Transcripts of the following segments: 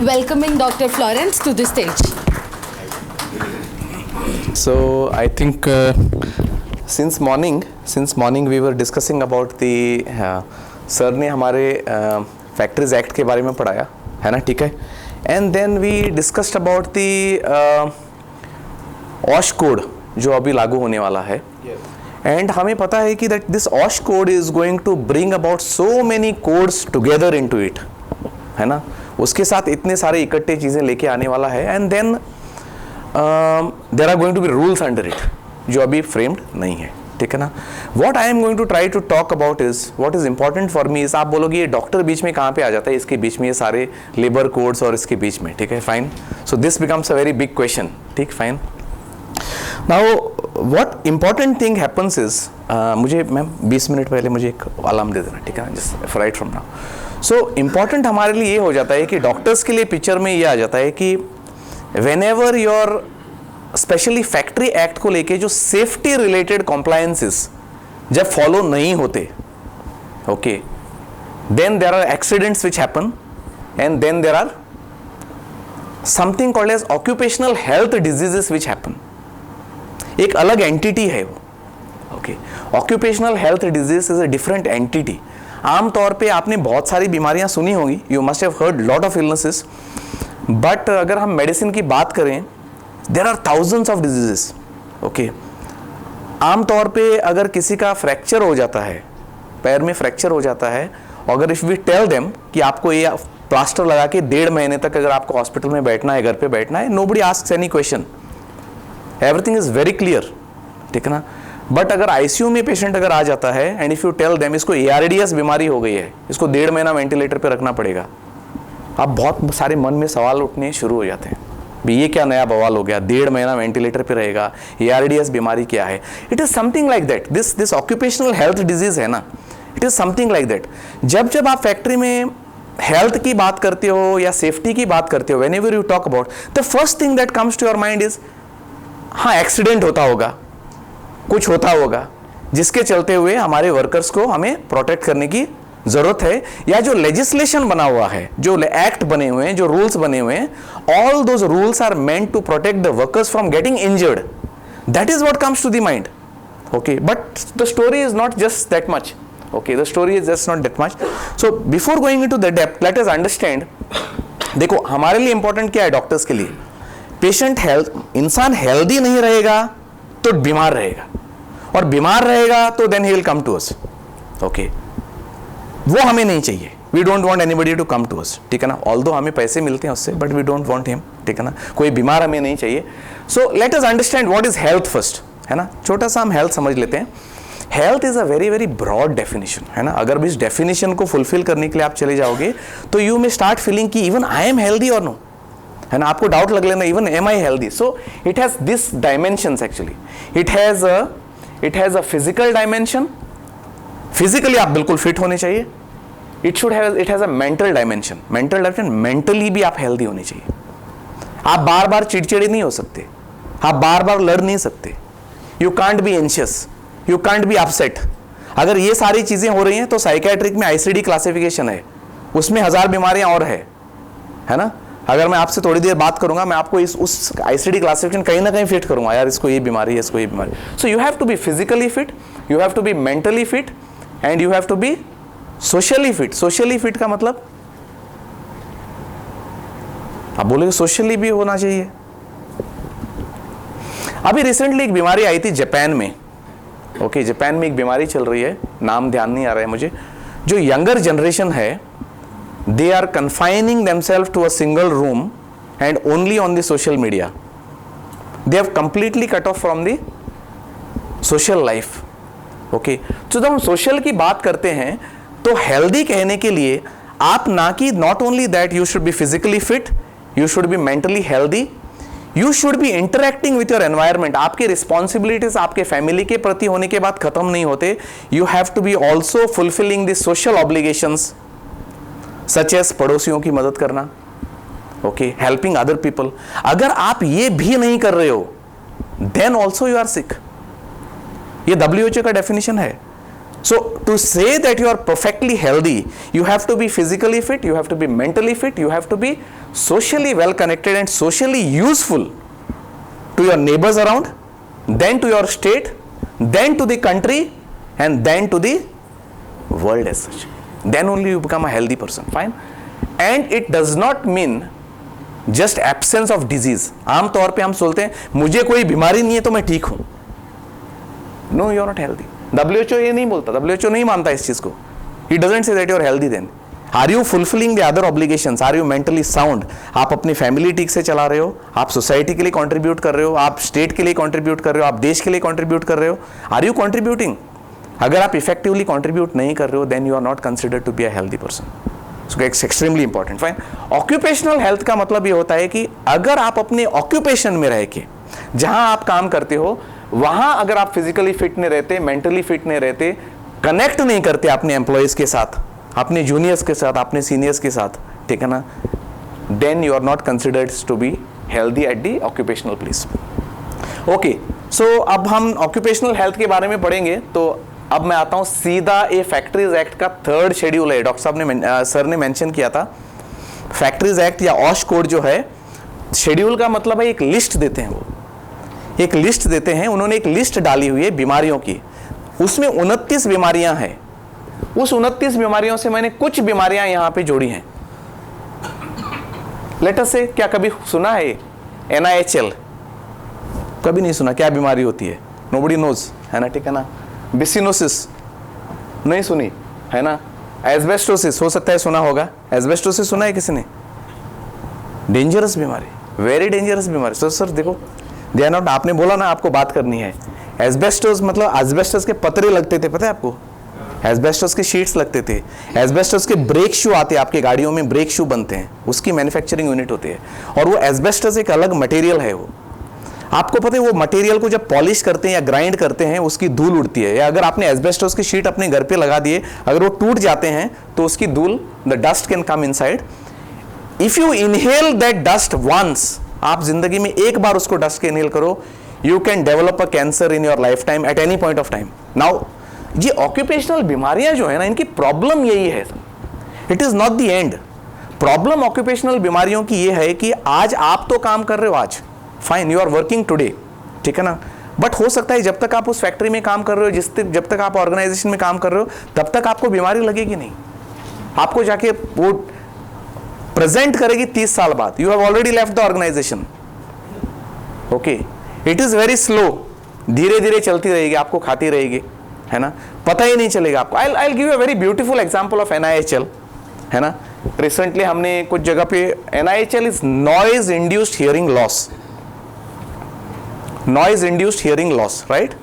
welcoming Dr. Florence to the stage. So I think since morning we were discussing about the sir ने हमारे factories act के बारे में पढ़ाया है ना, ठीक है. And then we discussed about the OSH code जो अभी लागू होने वाला है. एंड हमें पता है कि that this OSH code is going to bring about so many codes together into it, है ना. उसके साथ इतने सारे इकट्ठे चीज़ें लेके आने वाला है. And then there are going to be rules under it जो अभी फ्रेम्ड नहीं है, ठीक है ना. What I am going to try to talk about is what is important for me is, आप बोलोगे ये डॉक्टर बीच में कहाँ पे आ जाता है, इसके बीच में ये सारे लेबर कोड्स और इसके बीच में, ठीक है, fine. So this becomes a very big question, ठीक, fine. Now what important thing happens is, मुझे मैम 20 मिनट पहले मुझे एक अलार्म दे देना, ठीक है ना, just right from now. So important हमारे लिए ये हो जाता है कि डॉक्टर्स के लिए पिक्चर में ये आ जाता है कि whenever your specially factory act को लेके जो सेफ्टी रिलेटेड कॉम्प्लायंसेस जब फॉलो नहीं होते, okay, then there are accidents which happen and then there are something called as occupational health diseases which happen. एक अलग एंटिटी है वो, okay. Occupational health disease is a different entity. आमतौर पे आपने बहुत सारी बीमारियां सुनी होंगी, you must have heard lot of illnesses, but अगर हम मेडिसिन की बात करें there are thousands of diseases, okay. आमतौर पे अगर किसी का फ्रैक्चर हो जाता है, पैर में फ्रैक्चर हो जाता है, अगर इफ वी टेल देम कि आपको ये प्लास्टर लगा के 1.5 महीने तक अगर आपको हॉस्पिटल में बैठना है, घर पे बैठना है, nobody asks any question, everything is very clear, ठीक है ना. बट अगर आईसीयू में पेशेंट अगर आ जाता है and if you tell them इसको ARDS बीमारी हो गई है, इसको 1.5 महीना वेंटिलेटर पे रखना पड़ेगा, अब बहुत सारे मन में सवाल उठने शुरू हो जाते हैं, भी ये क्या नया बवाल हो गया, 1.5 महीना वेंटिलेटर पे रहेगा, ARDS बीमारी क्या है. It is something like that. This occupational health disease है ना, it is something like that. जब आप फैक्ट्री में हेल्थ की बात करते हो या सेफ्टी की बात करते हो, whenever you talk about, the first thing that comes to your mind is, हाँ एक्सीडेंट होता होगा, कुछ होता होगा जिसके चलते हुए हमारे वर्कर्स को हमें प्रोटेक्ट करने की जरूरत है, या जो लेजिस्लेशन बना हुआ है, जो एक्ट बने हुए हैं, जो रूल्स बने हुए हैं, all those rules are meant to protect the workers from getting injured. That is what comes to the mind, okay. But the story is not just that much, okay. The story is just not that much. So before going into the depth, let us understand. देखो हमारे लिए important क्या है doctors के लिए, patient health. इंसान healthy नहीं रहेगा तो बीमार रहेगा, और बीमार रहेगा तो then he will come to us, okay. वो हमें नहीं चाहिए. We don't want anybody to come to us, ठीक है ना. ऑल्दो हमें पैसे मिलते हैं उससे, but we don't want him, ठीक है ना. कोई बीमार हमें नहीं चाहिए. So let us understand what is health first, है ना. छोटा सा हम हेल्थ समझ लेते हैं. Health is a very very broad definition, है ना. अगर इस डेफिनेशन को फुलफिल करने के लिए आप चले जाओगे तो यू मे स्टार्ट फीलिंग कि इवन आई एम हेल्दी और नो, है ना. आपको डाउट लग लेना even am I healthy. So it has this dimensions actually. It has a physical dimension, physically आप बिल्कुल फिट होने चाहिए. It has a mental dimension, mentally भी आप हेल्दी होने चाहिए. आप बार बार चिड़चिड़े नहीं हो सकते, आप बार बार लड़ नहीं सकते. You can't be anxious, you can't be upset. अगर ये सारी चीजें हो रही हैं तो साइकेट्रिक में ICD क्लासिफिकेशन है, उसमें 1000 बीमारियां और है ना. अगर मैं आपसे थोड़ी देर बात करूंगा, मैं आपको उस ICD क्लासिफिकेशन कहीं ना कहीं फिट करूंगा, यार इसको ये बीमारी है, इसको ये बीमारी. So you have to be physically fit, you have to be mentally fit, and you have to be socially fit. Socially fit का मतलब आप बोलेंगे सोशली भी होना चाहिए. अभी रिसेंटली एक बीमारी आई थी जापान में, ओके. जापान में एक बीमारी चल रही है, नाम ध्यान नहीं आ रहा है मुझे. जो यंगर जनरेशन है, they are confining themselves to a single room and only on the social media. They have completely cut off from the social life, okay. तो जब हम सोशल की बात करते हैं तो हेल्दी कहने के लिए आप ना कि not only that you should be physically fit, you should be mentally healthy, you should be interacting with your environment. आपके रिस्पॉन्सिबिलिटीज आपके फैमिली के प्रति होने के बाद खत्म नहीं होते. You have to be also fulfilling the social obligations, such as पड़ोसियों की मदद करना, ओके, हेल्पिंग अदर पीपल. अगर आप ये भी नहीं कर रहे हो then also you are sick. ये WHO का डेफिनेशन है. So to say that you are perfectly healthy, you have to be physically fit, you have to be mentally fit, you have to be socially well connected and socially useful to your neighbors around, then to your state, then to the country, and then to the world as such. Then only you become a healthy person. Fine. And it does not mean just absence of disease. आम तौर पे हम सोचते हैं मुझे कोई बीमारी नहीं है तो मैं ठीक हूं. No, you are not healthy. WHO ये नहीं बोलता, WHO नहीं मानता इस चीज को. He doesn't say that you are healthy then. Are you fulfilling the other obligations? Are you mentally sound? आप अपनी फैमिली ठीक से चला रहे हो, आप सोसाइटी के लिए कंट्रीब्यूट कर रहे हो, आप स्टेट के लिए कंट्रीब्यूट कर रहे हो, आप देश के लिए कंट्रीब्यूट कर रहे हो. Are you contributing? अगर आप इफेक्टिवली कंट्रीब्यूट नहीं कर रहे हो, then you are not considered to be a healthy person. So it's extremely important. Fine. Occupational health का मतलब ये होता है कि अगर आप अपने ऑक्यूपेशन में रह के जहां आप काम करते हो वहां अगर आप फिजिकली फिट नहीं रहते, मेंटली फिट नहीं रहते, कनेक्ट नहीं करते अपने एम्प्लॉयज के साथ, अपने जूनियर्स के साथ, अपने सीनियर्स के साथ, ठीक है ना, then you are not considered to be healthy at the occupational place. Okay, so अब हम ऑक्यूपेशनल हेल्थ के बारे में पढ़ेंगे. तो अब मैं आता हूं सीधा ए फैक्ट्रीज एक्ट का थर्ड शेड्यूल है. डॉक्टर साहब ने सर ने मेंशन किया था फैक्ट्रीज एक्ट या ऑश कोड जो है, शेड्यूल का मतलब है एक लिस्ट देते हैं. वो एक लिस्ट देते हैं, उन्होंने एक लिस्ट डाली हुई है बीमारियों की. उसमें 29 बीमारियां हैं. उस 29 बीमारियों से मैंने कुछ बीमारियां यहां पे जोड़ी हैं. लेट अस से, क्या कभी सुना है NIHL? कभी नहीं सुना. क्या बीमारी होती है? नोबडी नोज, है ना, ठीक है ना. बिसिनोसिस नहीं सुनी, है ना. एस्बेस्टोसिस हो सकता है सुना होगा. एस्बेस्टोसिस सुना है किसी ने? डेंजरस बीमारी, वेरी डेंजरस बीमारी. तो सर देखो, दे आर नॉट, आपने बोला ना आपको बात करनी है. एस्बेस्टोस मतलब एस्बेस्टस के पतरे लगते थे, पता है आपको? एस्बेस्टस के शीट्स लगते थे. एस्बेस्टस के ब्रेक शू आते हैं, आपके गाड़ियों में ब्रेक शू बनते हैं, उसकी मैन्युफैक्चरिंग यूनिट होती है. और वो एस्बेस्टस एक अलग मटेरियल है. वो आपको पता है, वो मटेरियल को जब पॉलिश करते हैं या ग्राइंड करते हैं उसकी धूल उड़ती है. या अगर आपने एस्बेस्टस की शीट अपने घर पे लगा दिए, अगर वो टूट जाते हैं तो उसकी धूल, the dust can come inside. If you inhale that dust once, आप जिंदगी में एक बार उसको डस्ट के इनहेल करो, you can develop a cancer in your life time at any point of time. Now ये ऑक्यूपेशनल बीमारियां जो है ना, इनकी प्रॉब्लम यही है. It is not the end. Problem occupational बीमारियों की ये है कि आज आप तो काम कर रहे हो, आज fine, you are working today, ठीक है ना, बट हो सकता है जब तक आप उस फैक्ट्री में काम कर रहे हो, जब तक आप ऑर्गेनाइजेशन में काम कर रहे हो, तब तक आपको बीमारी लगेगी नहीं. आपको जाके वो प्रेजेंट करेगी 30 साल बाद. You have already left the organisation. Okay, it is very slow, धीरे धीरे चलती रहेगी, आपको खाती रहेगी, है ना, पता ही नहीं चलेगा आपको. I give a very beautiful example of NIHL, है ना. रिसेंटली हमने कुछ जगह पे, NIHL is noise induced hearing loss. Noise induced hearing loss, right.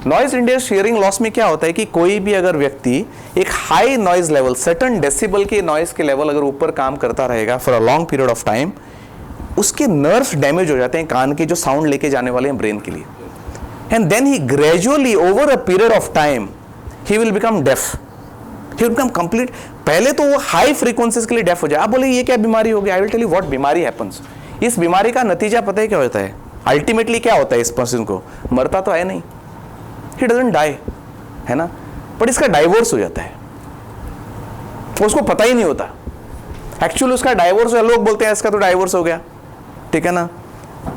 Noise induced hearing loss में क्या होता है कि कोई भी अगर व्यक्ति एक high noise level, certain decibel के नॉइज के लेवल अगर ऊपर काम करता रहेगा for a long period of time, उसके नर्व्स डैमेज हो जाते हैं, कान के जो साउंड लेके जाने वाले हैं ब्रेन के लिए. And then he gradually over a period of time he will become deaf, he will become complete. पहले तो वो हाई फ्रीक्वेंसीज के लिए डेफ हो जाए. आप बोले ये क्या बीमारी हो गई? I will tell you what बीमारी हैपेंस. इस बीमारी का नतीजा पता है क्या होता है? अल्टीमेटली क्या होता है? इस पर्सन को मरता तो है नहीं, ही डजंट डाई, है ना, बट इसका डाइवोर्स हो जाता है. उसको पता ही नहीं होता एक्चुअली उसका डाइवोर्स. लोग बोलते हैं इसका तो डाइवोर्स हो गया, ठीक है ना,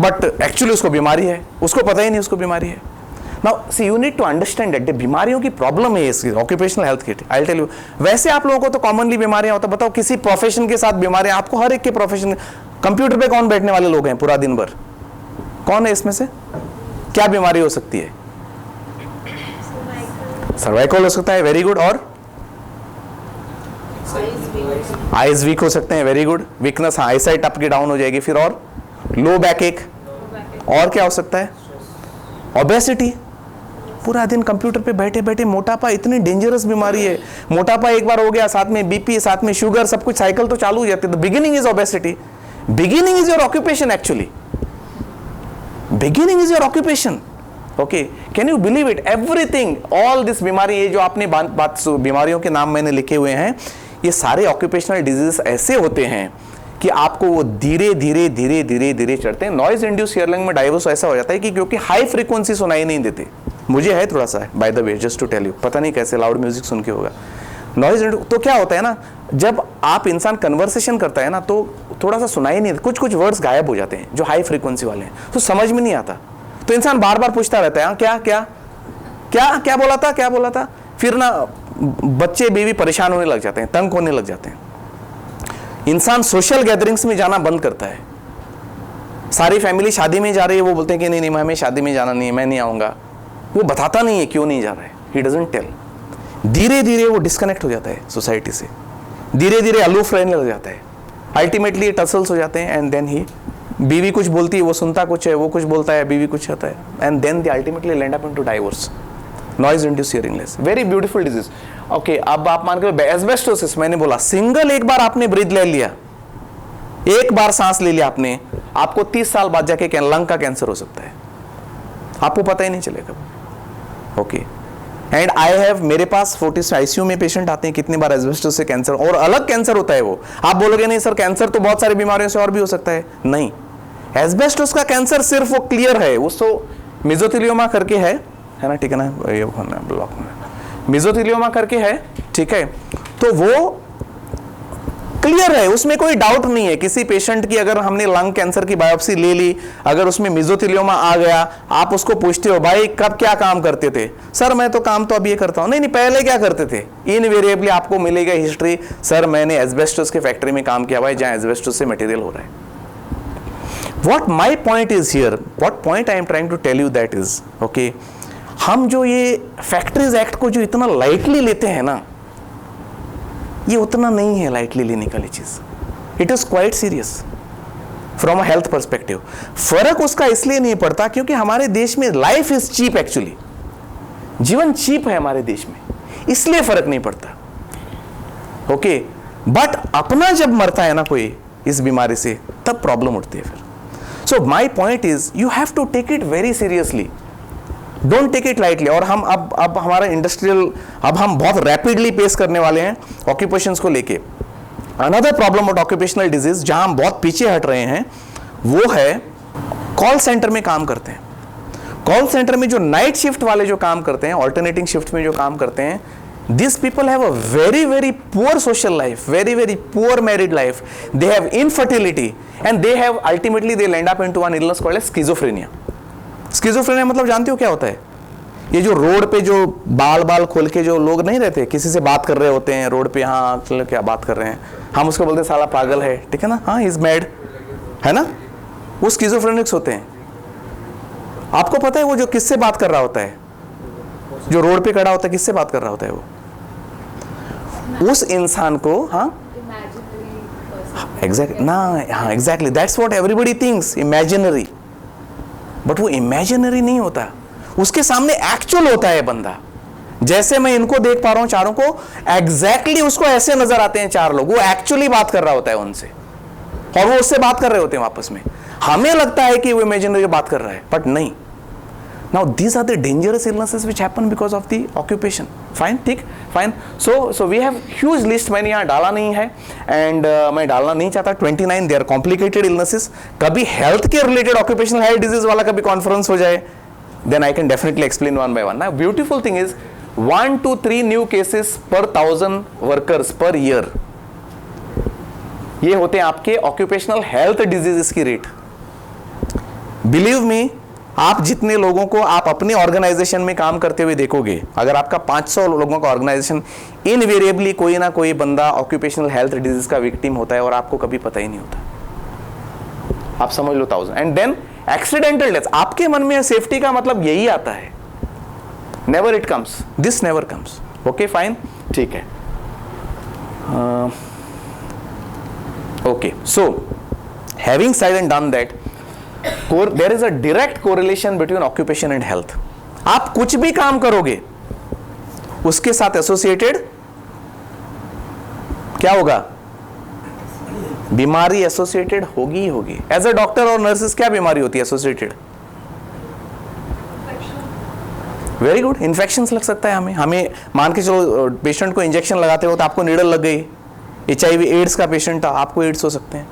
बट एक्चुअली उसको बीमारी है, उसको पता ही नहीं उसको बीमारी है. Now see you need to understand that बीमारियों की प्रॉब्लम है इसकी ऑक्यूपेशनल हेल्थ की. I will tell you. वैसे आप लोगों को तो कॉमनली बीमारियां होता, बताओ किसी प्रोफेशन के साथ बीमारियां आपको, हर एक के प्रोफेशन. कंप्यूटर पे कौन बैठने वाले लोग हैं पूरा दिन भर? कौन है इसमें से? क्या बीमारी हो सकती है? सर्वाइकल हो सकता है, वेरी गुड. और आईज वीक हो सकते हैं, वेरी गुड. वीकनेस, हाँ, आईसाइट आपकी डाउन हो जाएगी. फिर और लो बैक एक. और क्या हो सकता है? ओबेसिटी. पूरा दिन कंप्यूटर पे बैठे बैठे मोटापा, इतनी डेंजरस बीमारी है. मोटापा एक बार हो गया, साथ में बीपी, साथ में शुगर, सब कुछ साइकिल तो चालू हो जाती है. The beginning is obesity. Beginning is your occupation actually. Beginning is your occupation. Okay, can you believe it? Everything, all this बीमारी, ये जो आपने बात बीमारियों के नाम मैंने लिखे हुए हैं, ये सारे ऑक्यूपेशनल डिजीज ऐसे होते हैं कि आपको वो धीरे धीरे धीरे धीरे धीरे चढ़ते हैं. नॉइज इंड्यूस हियरिंग में डाइवोर्स ऐसा हो जाता है कि क्योंकि हाई फ्रीक्वेंसी सुनाई नहीं देते, मुझे है थोड़ा सा, by the way, just to tell you, पता नहीं कैसे लाउड म्यूजिक सुन के होगा। नॉइज तो क्या होता है ना, जब आप इंसान कन्वर्सेशन करता है ना तो थोड़ा सा सुनाई नहीं, कुछ कुछ वर्ड्स गायब हो जाते हैं जो हाई फ्रीक्वेंसी वाले हैं, तो समझ में नहीं आता, तो इंसान बार बार पूछता रहता है हाँ क्या क्या क्या क्या बोला था, क्या बोला था। फिर ना बच्चे बीवी परेशान होने लग जाते हैं, तंग होने लग जाते हैं। इंसान सोशल गैदरिंग्स में जाना बंद करता है। सारी फैमिली शादी में जा रही है, वो बोलते हैं कि नहीं नहीं हमें शादी में जाना नहीं है, मैं नहीं आऊँगा। वो बताता नहीं है क्यों नहीं जा रहा है, ही डजंट टेल। धीरे धीरे वो डिस्कनेक्ट हो जाता है सोसाइटी से, धीरे धीरे अलूफ रहने लग जाता है। अल्टीमेटली टसल्स हो जाते हैं एंड देन ही, बीवी कुछ बोलती है वो सुनता कुछ है, वो कुछ बोलता है बीवी कुछ होता है, and then they ultimately land up into divorce. Noise induced hearing loss, very beautiful disease. Okay, अब आप मान के एस्बेस्टोसिस, मैंने बोला सिंगल एक बार आपने ब्रीथ ले लिया, एक बार सांस ले लिया आपने, आपको 30 साल बाद जाके लंग का कैंसर हो सकता है, आपको पता ही नहीं चलेगा। ओके, एंड आई हैव, मेरे पास 40 आईसीयू में पेशेंट आते हैं, कितनी बार एस्बेस्टोस से कैंसर, और अलग कैंसर होता है वो। आप बोलोगे नहीं सर कैंसर तो बहुत सारी बीमारियों से और भी हो सकता है, नहीं, एस्बेस्टोस का कैंसर सिर्फ वो क्लियर है, उसको मेसोथेलियोमा करके है ना, ठीक है ना, ये ब्लॉक में मेसोथेलियोमा करके है, ठीक है, तो वो क्लियर है, उसमें कोई डाउट नहीं है। किसी पेशेंट की अगर हमने लंग कैंसर की बायोप्सी ले ली, अगर उसमें मेसोथेलियोमा आ गया, आप उसको पूछते हो भाई कब क्या काम करते थे, सर मैं तो काम तो अब ये करता हूं, नहीं नहीं पहले क्या करते थे, इनवेरिएबली आपको मिलेगा हिस्ट्री, सर मैंने एस्बेस्टोस के फैक्ट्री में काम किया हुआ है जहां एस्बेस्टोस से मटेरियल हो रहा है। What my point is here, what point I am trying to tell you that is, okay, हम जो ये फैक्ट्रीज एक्ट को जो इतना लाइटली लेते हैं ना, ये उतना नहीं है लाइटली लेने वाली चीज, it is quite serious from a health perspective. फर्क उसका इसलिए नहीं पड़ता क्योंकि हमारे देश में लाइफ इज चीप, एक्चुअली जीवन चीप है हमारे देश में, इसलिए फर्क नहीं पड़ता। ओके, बट अपना जब मरता है ना कोई इस बीमारी से, तब प्रॉब्लम उठती है फिर। So my point is you have to take it very seriously, don't take it lightly. और हम अब हमारा इंडस्ट्रियल, अब हम बहुत रैपिडली पेस करने वाले हैं ऑक्यूपेशंस को लेके। Another problem of occupational disease जहां हम बहुत पीछे हट रहे हैं, वो है कॉल सेंटर में काम करते हैं। कॉल सेंटर में जो नाइट शिफ्ट वाले जो काम करते हैं, ऑल्टरनेटिंग शिफ्ट में जो काम करते हैं, these people have a very very poor social life, very very poor married life, they have infertility and they have ultimately they land up into one illness called as schizophrenia. Schizophrenia मतलब जानते हो क्या होता है? ये जो road पे जो बाल बाल खोल के जो लोग नहीं रहते, किसी से बात कर रहे होते हैं रोड पे, हाँ चलो क्या बात कर रहे हैं, हम उसको बोलते हैं साला पागल है, ठीक है ना, हाँ इज मैड, है ना, वो स्किज़ोफ्रेनिक्स होते हैं। आपको पता है वो जो किससे बात कर रहा होता है, जो रोड पे खड़ा होता है, किससे बात कर रहा होता है वो? उस इंसान को, हाँ एग्जैक्ट ना, हाँ exactly, that's what everybody thinks, imaginary, but वो इमेजिनरी नहीं होता, उसके सामने एक्चुअल होता है बंदा। जैसे मैं इनको देख पा रहा हूं चारों को, एग्जैक्टली उसको ऐसे नजर आते हैं चार लोग, वो एक्चुअली बात कर रहा होता है उनसे, और वो उससे बात कर रहे होते हैं आपस में। हमें लगता है कि वो इमेजिनरी बात कर रहा है, बट नहीं। Now these are the dangerous illnesses which happen because of the occupation. Fine, ठीक, fine. So we have huge list, मैंने यहाँ डाला नहीं है, and मैं डालना नहीं चाहता। 29 they are complicated illnesses. कभी health के related occupational health disease वाला कभी conference हो जाए, then I can definitely explain one by one. Now beautiful thing is 1 to 3 new cases per 1000 workers per year. ये होते हैं आपके occupational health diseases की rate. Believe me, आप जितने लोगों को आप अपने ऑर्गेनाइजेशन में काम करते हुए देखोगे, अगर आपका 500 लोगों का ऑर्गेनाइजेशन, इनवेरिएबली कोई ना कोई बंदा ऑक्यूपेशनल हेल्थ डिजीज का विक्टिम होता है और आपको कभी पता ही नहीं होता। आप समझ लो 1000। एंड देन एक्सीडेंटल डेथ, आपके मन में सेफ्टी का मतलब यही आता है, never it comes, this never comes. Okay fine, ठीक है। Okay, so having said and done that, there is a direct correlation between occupation and health. आप कुछ भी काम करोगे उसके साथ एसोसिएटेड क्या होगा? बीमारी एसोसिएटेड होगी ही होगी। एज अ डॉक्टर और नर्सेस क्या बीमारी होती है एसोसिएटेड? वेरी गुड, इन्फेक्शंस लग सकता है हमें मान के चलो पेशेंट को इंजेक्शन लगाते हो तो आपको नीडल लग गई, HIV एड्स का पेशेंट था, आपको एड्स हो सकते हैं,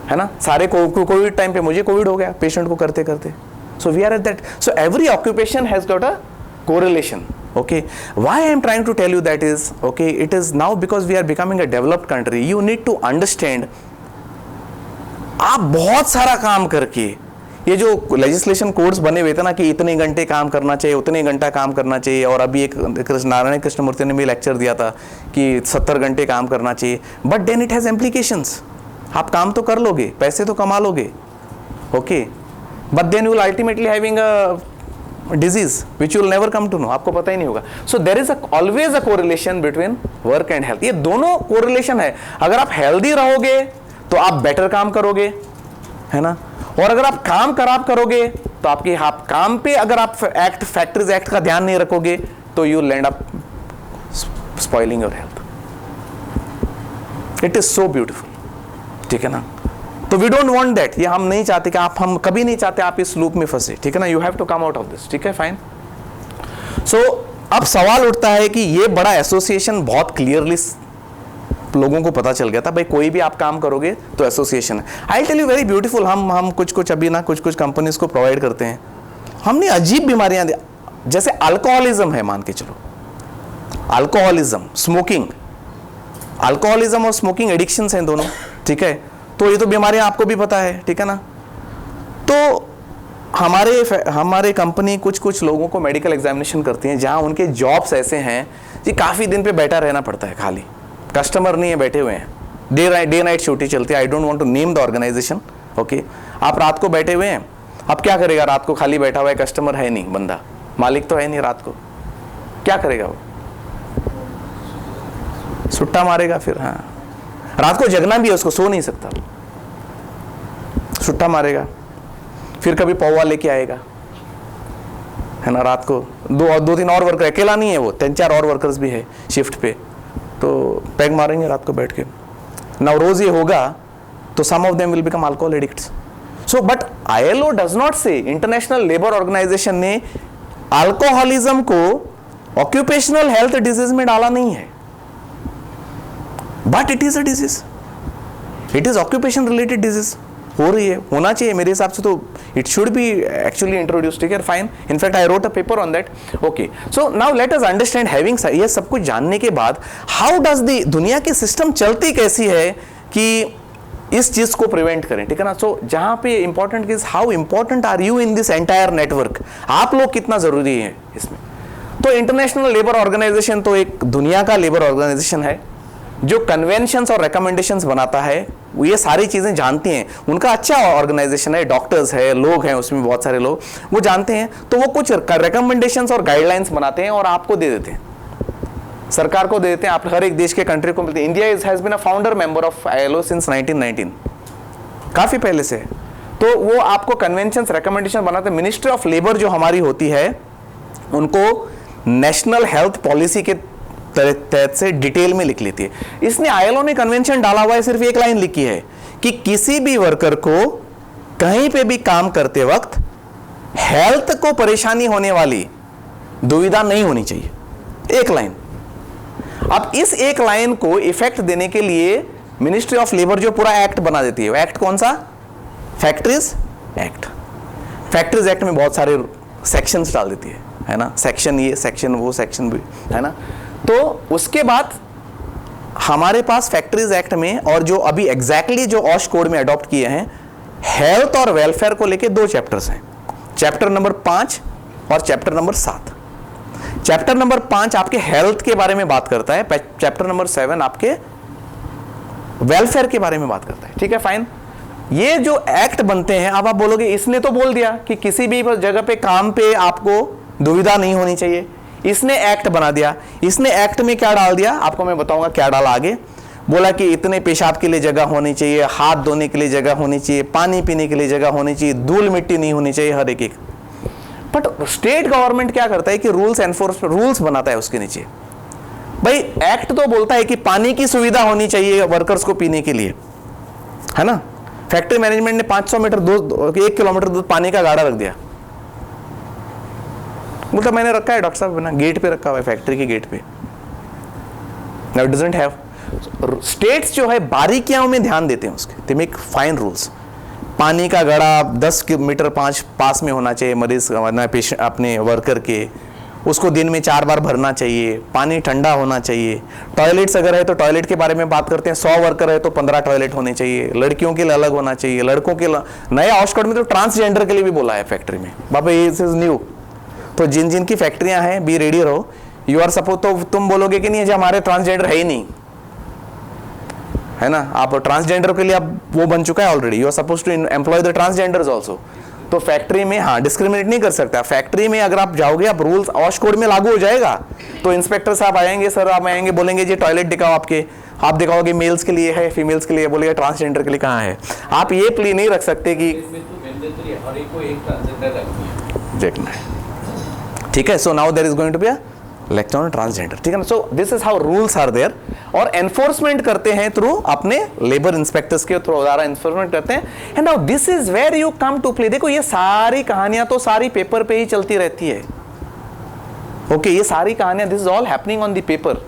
है ना। सारे कोविड टाइम पे मुझे कोविड हो गया पेशेंट को करते करते, So we are at that. So every occupation has got a correlation. Okay, why I am trying to tell you that is, okay, it is now because we are becoming a developed country. You need to understand, आप बहुत सारा काम करके, ये जो legislation codes बने हुए थे ना कि इतने घंटे काम करना चाहिए, उतने घंटा काम करना चाहिए, और अभी एक नारायण कृष्णमूर्ति ने भी लेक्चर दिया था कि 70 घंटे काम करना चाहिए, but then it has implications. आप काम तो कर लोगे, पैसे तो कमा लोगे, okay, but then you will ultimately having a disease which you will never come to know, आपको पता ही नहीं होगा. So there is always a correlation between work and health. ये दोनों कोरिलेशन है. अगर आप हेल्दी रहोगे तो आप बेटर काम करोगे, है ना, और अगर आप काम खराब करोगे तो आपकी आप काम पे अगर आप एक्ट फैक्ट्रीज एक्ट का ध्यान नहीं रखोगे तो you land up spoiling your health. It is so beautiful, ठीक है ना. तो वी डोंट वांट दैट. ये हम नहीं चाहते कि हम कभी नहीं चाहते आप इस लूप में फंसे, ठीक है ना. You have to come out of this, ठीक है, फाइन. सो अब सवाल उठता है कि ये बड़ा एसोसिएशन बहुत क्लियरली लोगों को पता चल गया था, भाई कोई भी आप काम करोगे तो एसोसिएशन है. I tell you very beautiful, हम कुछ अभी ना कुछ कंपनीज को प्रोवाइड करते हैं. हमने अजीब बीमारियां, जैसे अल्कोहलिज्म है, मान के चलो, अल्कोहलिज्म, स्मोकिंग, अल्कोहलिज्म और स्मोकिंग एडिक्शंस हैं दोनों, ठीक है. तो ये तो बीमारियां आपको भी पता है, ठीक है ना. तो हमारे कंपनी कुछ लोगों को मेडिकल एग्जामिनेशन करती है जहां उनके जॉब्स ऐसे हैं कि काफ़ी दिन पे बैठा रहना पड़ता है, खाली कस्टमर नहीं है, बैठे हुए हैं, डे नाइट ड्यूटी चलती है. I don't want to name the organisation, okay. आप रात को बैठे हुए हैं, अब क्या करेगा, रात को खाली बैठा हुआ है, कस्टमर है नहीं, बंदा मालिक तो है नहीं, रात को क्या करेगा वो, सुट्टा मारेगा फिर. हाँ, रात को जगना भी है, उसको सो नहीं सकता, सुट्टा मारेगा, फिर कभी पौवा लेके आएगा, है ना. रात को दो तीन और वर्कर, अकेला नहीं है वो, 3-4 और वर्कर्स भी है शिफ्ट पे, तो पैग मारेंगे रात को बैठ के. ना रोज ये होगा तो some of them will become alcohol addicts. So but ILO does not say, International Labour Organisation ने अल्कोहलिज्म को ऑक्यूपेशनल हेल्थ डिजीज में डाला नहीं है, but it is a disease, it is occupation related disease. हो रही है, होना चाहिए मेरे हिसाब से, तो it should be actually introduced, ठीक है, fine. In fact I wrote a paper on that, okay. So now let us understand, having ये सब कुछ जानने के बाद, हाउ डज द दुनिया की सिस्टम चलती कैसी है कि इस चीज को प्रिवेंट करें, ठीक है ना. सो जहां पे important is how important are you in this entire network, आप लोग कितना जरूरी है इसमें. तो इंटरनेशनल लेबर ऑर्गेनाइजेशन तो एक दुनिया का लेबर ऑर्गेनाइजेशन है जो कन्वेंशंस और रिकमेंडेशंस बनाता है, ये सारी चीज़ें जानती हैं. उनका अच्छा ऑर्गेनाइजेशन है, डॉक्टर्स है, लोग हैं उसमें, बहुत सारे लोग वो जानते हैं, तो वो कुछ रिकमेंडेशंस और गाइडलाइंस बनाते हैं और आपको दे देते हैं, सरकार को दे देते हैं, आप हर एक देश के कंट्री को मिलते हैं. India has been a founder member of ILO since 1919, काफ़ी पहले से. तो वो आपको कन्वेंशंस रिकमेंडेशन बनाते हैं. मिनिस्ट्री ऑफ लेबर जो हमारी होती है, उनको नेशनल हेल्थ पॉलिसी के तहत से डिटेल में लिख लेती है. इसने ILO ने कन्वेंशन डाला हुआ है, सिर्फ एक लाइन लिखी है कि किसी भी वर्कर को कहीं पे भी काम करते वक्त हेल्थ को परेशानी होने वाली दुविधा नहीं होनी चाहिए. एक लाइन. अब इस एक लाइन को इफेक्ट देने के लिए मिनिस्ट्री ऑफ लेबर जो पूरा एक्ट बना देती है, एक्ट कौन सा, फैक्ट्रीज एक्ट. फैक्ट्रीज एक्ट में बहुत सारे सेक्शंस डाल देती है ना, सेक्शन ये, सेक्शन वो, सेक्शन भी, है ना. तो उसके बाद हमारे पास फैक्ट्रीज एक्ट में, और जो अभी एग्जैक्टली जो ऑश कोड में अडॉप्ट किए हैं, हेल्थ और वेलफेयर को लेके 2 चैप्टर्स हैं, चैप्टर नंबर 5 और चैप्टर नंबर 7. चैप्टर नंबर 5 आपके हेल्थ के बारे में बात करता है, चैप्टर नंबर 7 आपके वेलफेयर के बारे में बात करता है, ठीक है, फाइन. ये जो एक्ट बनते हैं, अब आप बोलोगे इसने तो बोल दिया कि किसी भी जगह पे काम पे आपको दुविधा नहीं होनी चाहिए, इसने एक्ट बना दिया. इसने एक्ट में क्या डाल दिया, आपको मैं बताऊंगा क्या डाला आगे. बोला कि इतने पेशाब के लिए जगह होनी चाहिए, हाथ धोने के लिए जगह होनी चाहिए, पानी पीने के लिए जगह होनी चाहिए, धूल मिट्टी नहीं होनी चाहिए, हर एक. बट स्टेट गवर्नमेंट क्या करता है कि रूल्स बनाता है उसके नीचे. भाई एक्ट तो बोलता है कि पानी की सुविधा होनी चाहिए वर्कर्स को पीने के लिए, है ना. फैक्ट्री मैनेजमेंट ने 500 मीटर दूर 1 किलोमीटर दूर पानी का गाड़ा रख दिया. मतलब मैंने रखा है डॉक्टर साहब, ना गेट पे रखा हुआ है, फैक्ट्री के गेट पे. Now it doesn't have. States जो है बारीकियों में ध्यान देते हैं उसके, दे मेक फाइन रूल्स. पानी का घड़ा 10 मीटर पास में होना चाहिए मरीज पेशेंट अपने वर्कर के, उसको दिन में 4 बार भरना चाहिए, पानी ठंडा होना चाहिए। टॉयलेट्स अगर है तो टॉयलेट के बारे में बात करते हैं, 100 वर्कर है तो 15 टॉयलेट होने चाहिए, लड़कियों के लिए अलग होना चाहिए, लड़कों के नए ऑश कोड में तो ट्रांसजेंडर के लिए भी बोला है फैक्ट्री में, बाबा ये इज न्यू। तो जिन जिन की फैक्ट्रियां हैं बी रेडी रहो, यू आर सपोज, तो तुम बोलोगे कि नहीं जो हमारे ट्रांसजेंडर है ही नहीं, है ना, आप ट्रांसजेंडर के लिए अब वो बन चुका है already, you are suppose to employ the transgenders also. तो फैक्ट्री में हाँ डिस्क्रिमिनेट नहीं कर सकता। फैक्ट्री में अगर आप जाओगे, आप रूल्स ऑश कोड में लागू हो जाएगा, तो इंस्पेक्टर साहब आएंगे, सर आप आएंगे, बोलेंगे जी टॉयलेट दिखाओ आपके, आप दिखाओगे मेल्स के लिए है, फीमेल्स के लिए, बोलेगा ट्रांसजेंडर के लिए कहाँ है। आप ये प्ली नहीं रख सकते कि देखना है, ठीक है। So now there is going to be a lecture on transgender, ठीक है ना। So this is how rules are there, और एनफोर्समेंट करते हैं थ्रू अपने लेबर इंस्पेक्टर्स के थ्रू द्वारा एनफोर्समेंट करते हैं। And now this is where you come to play. देखो ये सारी कहानियां तो सारी पेपर पे ही चलती रहती है, ओके ये सारी कहानियां, this is all happening on the paper.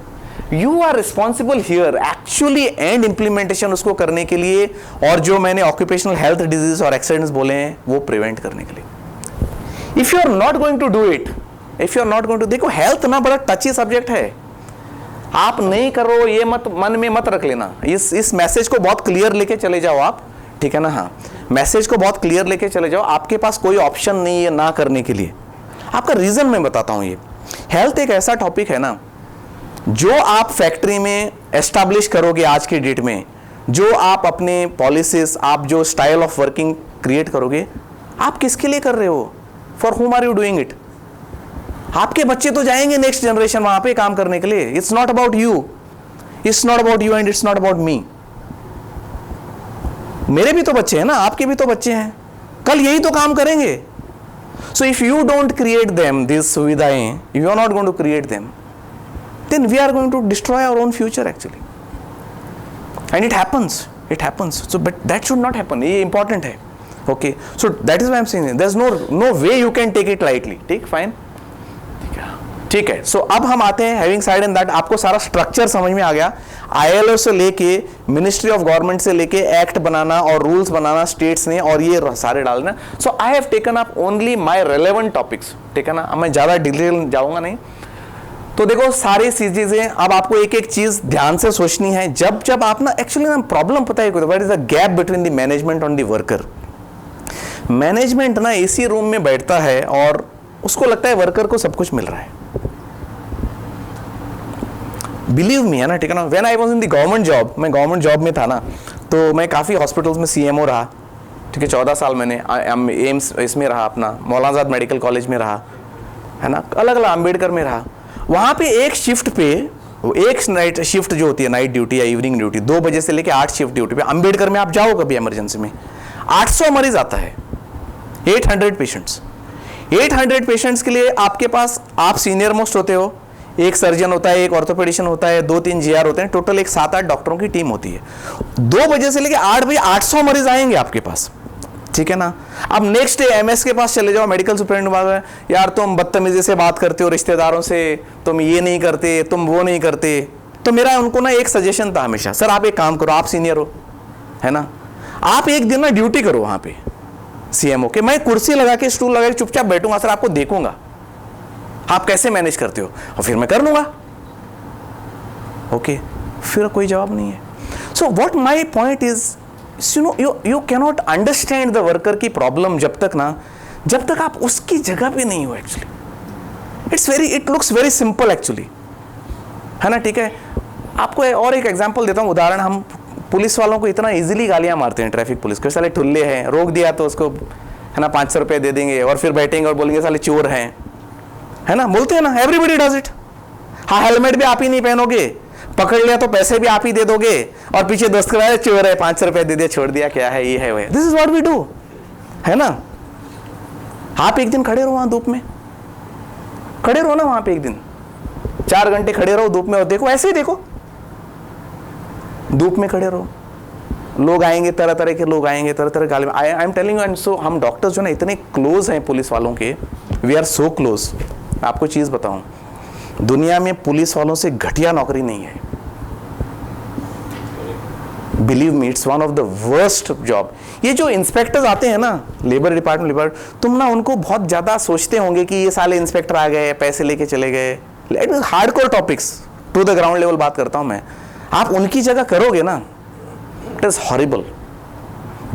You are responsible here actually and implementation उसको करने के लिए, और जो मैंने ऑक्यूपेशनल हेल्थ डिजीज और एक्सीडेंट्स बोले हैं वो प्रिवेंट करने के लिए। If you are not going to do it, if you are not going to, देखो हेल्थ ना बड़ा टची सब्जेक्ट है, आप नहीं करो ये मत मन में मत रख लेना। इस मैसेज को बहुत क्लियर लेके चले जाओ आप, ठीक है ना। हाँ मैसेज को बहुत क्लियर लेके चले जाओ, आपके पास कोई ऑप्शन नहीं है ना करने के लिए। आपका रीजन मैं बताता हूं। ये हेल्थ एक ऐसा टॉपिक है ना, जो आप फैक्ट्री में एस्टैब्लिश करोगे आज के डेट में, जो आप अपने पॉलिसीज, आप जो स्टाइल ऑफ वर्किंग क्रिएट करोगे, आप किसके लिए कर रहे हो, फॉर हुम आर यू डूइंग इट। आपके बच्चे तो जाएंगे नेक्स्ट जनरेशन वहां पे काम करने के लिए। It's not about you, it's not about you and it's not about me. मेरे भी तो बच्चे हैं ना, आपके भी तो बच्चे हैं, कल यही तो काम करेंगे। So if you don't create them this सुविधाएं, you are not going to create them, then we are going to destroy our own future actually, and it happens. So but that should not happen, ये important है, okay. So that is why I am saying there is no way you can take it lightly, ठीक, fine, ठीक है। सो अब हम आते हैं, having side in that, आपको सारा स्ट्रक्चर समझ में आ गया, ILO से लेके मिनिस्ट्री ऑफ गवर्नमेंट से लेके एक्ट बनाना और रूल्स बनाना स्टेट्स ने, और ये सारे डालना। So I have taken up only my relevant topics, ठीक है ना, अब मैं ज्यादा डिटेल जाऊंगा नहीं। तो देखो सारी चीजें, अब आपको एक एक चीज ध्यान से सोचनी है। जब आप ना एक्चुअली ना प्रॉब्लम पता है what is the gap between the management on the worker. Management ना एसी रूम में बैठता है और उसको लगता है वर्कर को सब कुछ मिल रहा है, बिलीव मी, है ना, ठीक है ना। When I was in the government job, मैं गवर्नमेंट जॉब में था ना, तो मैं काफ़ी हॉस्पिटल्स में CMO रहा, ठीक है, 14 साल मैंने एम्स इसमें रहा, अपना मौलाना आज़ाद मेडिकल कॉलेज में रहा, है ना, अलग अलग अम्बेडकर में रहा। वहाँ पे एक शिफ्ट पे, एक नाइट शिफ्ट जो होती है, नाइट ड्यूटी या इवनिंग ड्यूटी, 2 बजे से लेकर 8 शिफ्ट ड्यूटी पे, अम्बेडकर में आप जाओ कभी इमरजेंसी में, 800 मरीज आता है, 800 पेशेंट्स। 800 पेशेंट्स के लिए आपके पास, आप सीनियर मोस्ट होते हो, एक सर्जन होता है, एक ऑर्थोपेडिशियन होता है, 2-3 GR होते हैं, टोटल एक 7-8 डॉक्टरों की टीम होती है। 2 बजे से लेकर 8 बजे 800 मरीज आएंगे आपके पास, ठीक है ना। अब नेक्स्ट डे MS के पास चले जाओ, मेडिकल सुपरिटेंडेंट, यार तुम बदतमीजी से बात करते हो रिश्तेदारों से, तुम ये नहीं करते, तुम वो नहीं करते। तो मेरा उनको ना एक सजेशन था हमेशा, सर आप एक काम करो, आप सीनियर हो, है ना, आप एक दिन ना ड्यूटी करो वहां पे CMO के, मैं कुर्सी लगा के, स्टूल लगा के चुपचाप बैठूंगा, सर आपको देखूंगा आप कैसे मैनेज करते हो, और फिर मैं कर लूंगा, ओके। फिर कोई जवाब नहीं है। सो what my point is, you know, you can not understand the worker की प्रॉब्लम जब तक आप उसकी जगह पे नहीं हो। Actually it looks very simple actually, है ना, ठीक है। आपको और एक एग्जांपल देता हूँ, उदाहरण। हम पुलिस वालों को इतना इजीली गालियां मारते हैं, ट्रैफिक पुलिस को, साले ठुल्ले हैं, रोक दिया तो उसको, है ना, 500 रुपये दे देंगे, और फिर बैठेंगे और बोलेंगे साले चोर हैं, है ना, बोलते हैं ना, एवरीबॉडी डज इट। हाँ हेलमेट भी आप ही नहीं पहनोगे, पकड़ लिया तो पैसे भी आप ही दे दोगे, और पीछे दोस्त कराए चोर है, 500 रुपये दे दिया, छोड़ दिया, क्या है, ये है वो है। This is what we do, है ना। आप एक दिन खड़े रहो वहां धूप में, खड़े रहो ना वहां पे एक दिन, 4 घंटे खड़े रहो धूप में, और देखो ऐसे ही देखो, धूप में खड़े रहो, लोग आएंगे, तरह तरह के लोग आएंगे, तरह तरह गाली। I am telling you, and so हम डॉक्टर्स जो ना इतने क्लोज हैं पुलिस वालों के, वी आर सो क्लोज। आपको चीज बताऊं, दुनिया में पुलिस वालों से घटिया नौकरी नहीं है, believe me, it's one of the worst job. ये जो इंस्पेक्टर्स आते हैं ना लेबर डिपार्टमेंट, तुम ना उनको बहुत ज़्यादा सोचते होंगे कि ये साले इंस्पेक्टर आ गए, पैसे लेके चले गए। Hardcore topics to the ground level बात करता हूँ मैं। आप उनकी जगह करोगे ना, it is horrible,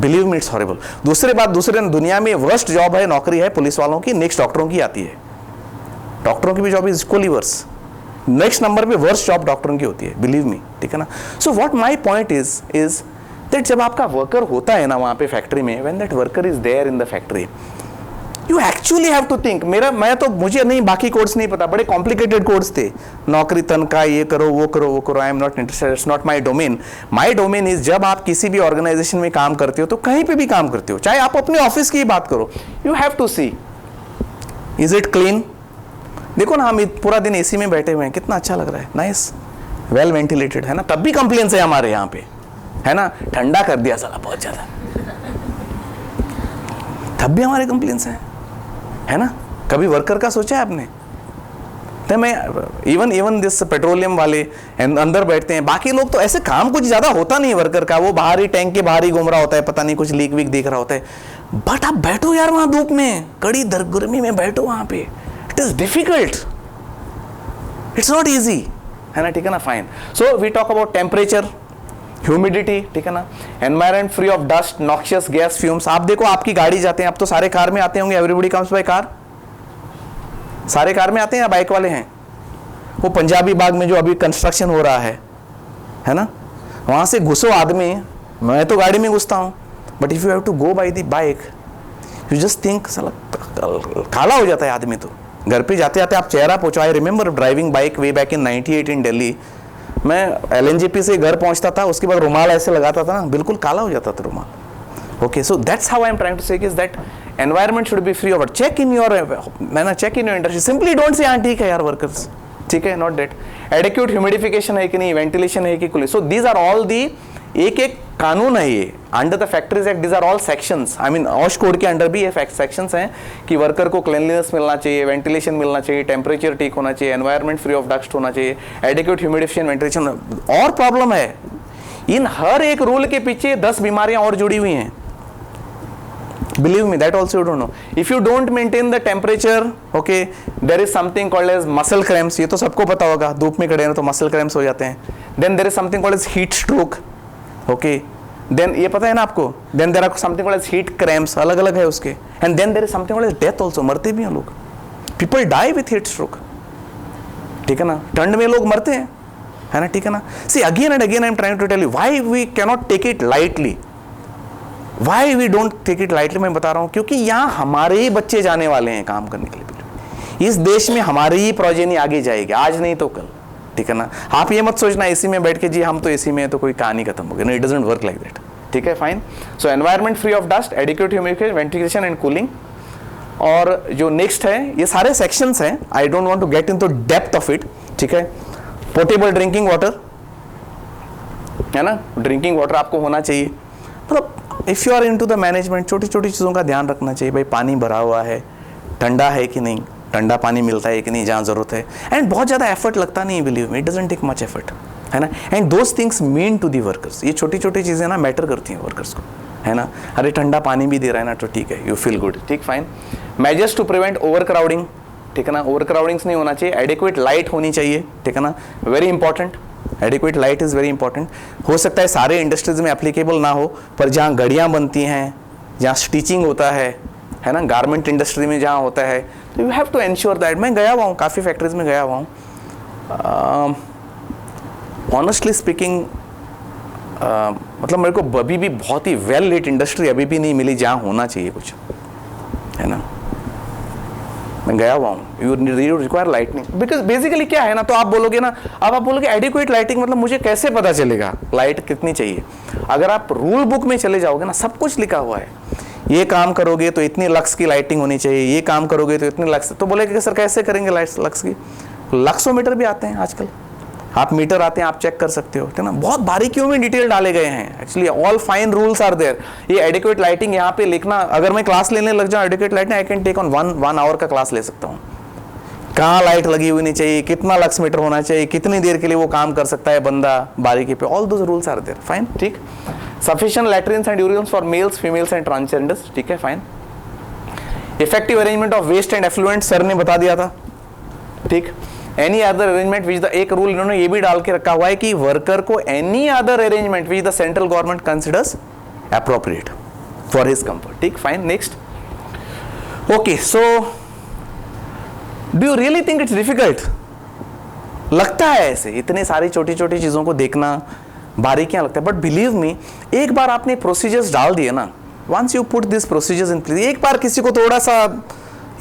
believe me, it's horrible. दूसरे दुनिया में वर्स्ट जॉब है, नौकरी है पुलिस वालों की, नेक्स्ट डॉक्टरों की आती है। डॉक्टरों की भी job is equally worse, next number पे वर्स्ट जॉब डॉक्टरों की होती है, बिलीव मी, ठीक है ना। So what my point is that जब आपका वर्कर होता है ना वहाँ पे फैक्ट्री में, when that worker is there in the factory, you actually have to think. मुझे नहीं, बाकी कोर्स नहीं पता, बड़े कॉम्प्लिकेटेड कोर्स थे, नौकरी तनख्वाह, ये करो वो करो वो करो, आई am not interested, it's not my domain. My domain is जब आप किसी भी ऑर्गेनाइजेशन में काम करते हो, तो कहीं पे भी काम करते हो, चाहे आप अपने ऑफिस की बात करो, you have to see is it clean. देखो ना, हम पूरा दिन एसी में बैठे हुए हैं, कितना अच्छा लग रहा है, नाइस, वेल वेंटिलेटेड है ना, तब भी कंप्लेंट्स है हमारे यहाँ पे, है ना, ठंडा कर दिया साला बहुत ज्यादा, तब भी हमारे कंप्लेंट्स हैं, है ना। कभी वर्कर का सोचा है आपने? तो मैं इवन दिस पेट्रोलियम वाले अंदर बैठते हैं, बाकी लोग तो ऐसे काम कुछ ज्यादा होता नहीं वर्कर का, वो बाहर ही टैंक के बाहर ही घूम रहा होता है, पता नहीं कुछ लीक वीक देख रहा होता है। बट आप बैठो यार वहां धूप में, कड़ी गर्मी में बैठो वहां पे, it is difficult, it's not easy, है ना, ठीक है ना, fine. So we talk about temperature, humidity, ठीक है ना, environment free of dust, noxious gas, fumes. आप देखो आपकी गाड़ी जाते हैं, आप तो सारे कार में आते होंगे, एवरीबॉडी कम्स बाय कार, सारे कार में आते हैं या बाइक वाले हैं? वो पंजाबी बाग में जो अभी कंस्ट्रक्शन हो रहा है ना, वहां से घुसो आदमी, मैं तो गाड़ी में घुसता हूं, but if you have to go by the bike, you just think साला काला हो जाता है आदमी। तो घर पे जाते जाते आप चेहरा पोछो। I remember driving bike way back in 98 in Delhi. मैं LNGP से घर पहुंचता था, उसके बाद रुमाल ऐसे लगाता था ना, बिल्कुल काला हो जाता था रुमाल। Okay, so that's how I am trying to say is that environment should be free of, check in your industry, simply don't say हाँ ठीक है यार वर्कर्स, ठीक है, नॉट दैट। एडिक्यूट ह्यूमिडिफिकेशन है कि नहीं, वेंटिलेशन है कि cooling, so these are all the, एक एक कानून है ये under the factories act, these are all sections, I mean OSH code के अंडर भी ये सेक्शंस हैं कि वर्कर को क्लीनलीनेस मिलना चाहिए, वेंटिलेशन मिलना चाहिए, टेम्परेचर ठीक होना चाहिए, एनवायरमेंट फ्री ऑफ डस्ट होना चाहिए, एडिक्वेट ह्यूमिडिफिकेशन, वेंटिलेशन। और प्रॉब्लम है, इन हर एक रूल के पीछे 10 बीमारियां और जुड़ी हुई हैं, believe me, that also you don't know. If you don't maintain the temperature, okay, there is something called as muscle cramps, ये तो सबको पता होगा, धूप में खड़े हैं तो muscle cramps हो जाते हैं। Then there is something called as heat stroke, okay, then ये पता है ना आपको, then there are something called as heat cramps, अलग अलग है उसके, and then there is something called as death also, मरते भी हैं लोग, people die with heat stroke, ठीक है ना, ठंड में लोग मरते हैं, है ना, ठीक है ना। See, again and again I am trying to tell you why we cannot take it lightly. Why we don't take it lightly, मैं बता रहा हूँ, क्योंकि यहाँ हमारे ही बच्चे जाने वाले हैं काम करने के लिए, इस देश में हमारी ही प्रोजेनी आगे जाएगी, आज नहीं तो कल, ठीक है ना। आप ये मत सोचना एसी में बैठ के जी हम तो एसी में है तो कोई कहानी खत्म हो गई, no, it doesn't work like that, ठीक है, fine. So environment free of dust, adequate humidification, ventilation and cooling. और जो नेक्स्ट है, ये सारे सेक्शंस हैं, I don't want to get into depth of it, ठीक है। पोर्टेबल ड्रिंकिंग वाटर, है ना, ड्रिंकिंग वाटर आपको होना चाहिए, मतलब if you are into the management, छोटी छोटी चीज़ों का ध्यान रखना चाहिए, भाई पानी भरा हुआ है, ठंडा है कि नहीं, ठंडा पानी मिलता है कि नहीं जहाँ ज़रूरत है, एंड बहुत ज़्यादा एफर्ट लगता नहीं, believe me, it doesn't take much effort, है ना, and those things mean to the workers, ये छोटी छोटी चीज़ें ना मैटर करती हैं वर्कर्स को, है ना। अरे ठंडा पानी भी दे रहा है ना तो ठीक है, यू फील गुड, ठीक, fine. Measures to prevent overcrowding, ठीक है ना, ओवर क्राउडिंग्स नहीं होना चाहिए, एडिक्वेट लाइट होनी चाहिए, ठीक है ना, very important, adequate light is very important. हो सकता है सारे इंडस्ट्रीज में एप्लीकेबल ना हो, पर जहाँ घड़ियाँ बनती हैं, जहाँ स्टिचिंग होता है ना, गारमेंट इंडस्ट्री में जहाँ होता है, तो you have to ensure that. मैं गया हुआ हूँ, काफ़ी फैक्ट्रीज में गया हुआ हूँ, ऑनेस्टली स्पीकिंग, मतलब मेरे को अभी भी बहुत ही वेल लीट इंडस्ट्री अभी भी नहीं मिली जहाँ होना चाहिए कुछ, है ना, मैं गया हुआ हूँ। You require lightning, because basically क्या है ना, तो आप बोलोगे ना, अब आप बोलोगे एडिक्वेट लाइटिंग, मतलब मुझे कैसे पता चलेगा लाइट कितनी चाहिए? अगर आप रूल बुक में चले जाओगे ना, सब कुछ लिखा हुआ है, ये काम करोगे तो इतनी लक्स की लाइटिंग होनी चाहिए, ये काम करोगे तो इतनी लक्स, तो बोले कि सर कैसे करेंगे लाइट्स लक्स की? लक्सोमीटर भी आते हैं आजकल, आप मीटर आते हैं, आप चेक कर सकते हो, ठीक ना, बहुत बारीकियों में डिटेल डाले गए हैं, actually all fine rules are there. ये एडिक्वेट लाइटिंग यहाँ पे लिखना, अगर मैं क्लास लेने लग जाऊँ adequate lighting, I can take on 1 hour का क्लास ले सकता हूँ, कहाँ लाइट लगी हुई नहीं चाहिए, कितना लक्स मीटर होना चाहिए, कितनी देर के लिए वो काम कर सकता है बंदा बारीकी पे, all those rules are there, fine, ठीक। Sufficient latrines and urinals for males, females and transgenders, ठीक है, fine. Effective arrangement of waste and effluent, sir ने बता दिया था, ठीक। Any other arrangement which the, एक रूल इन्होंने ये भी डाल के रखा हुआ है कि वर्कर को any other arrangement which the central government considers appropriate for his comfort, ठीक, fine, next. Okay, so do you really think it's difficult? लगता है ऐसे इतने सारी छोटी छोटी चीजों को देखना बारीकियां लगता है, बट बिलीव मी, एक बार आपने प्रोसीजर्स डाल दिए ना, once you put this procedures in place, एक बार किसी को थोड़ा सा,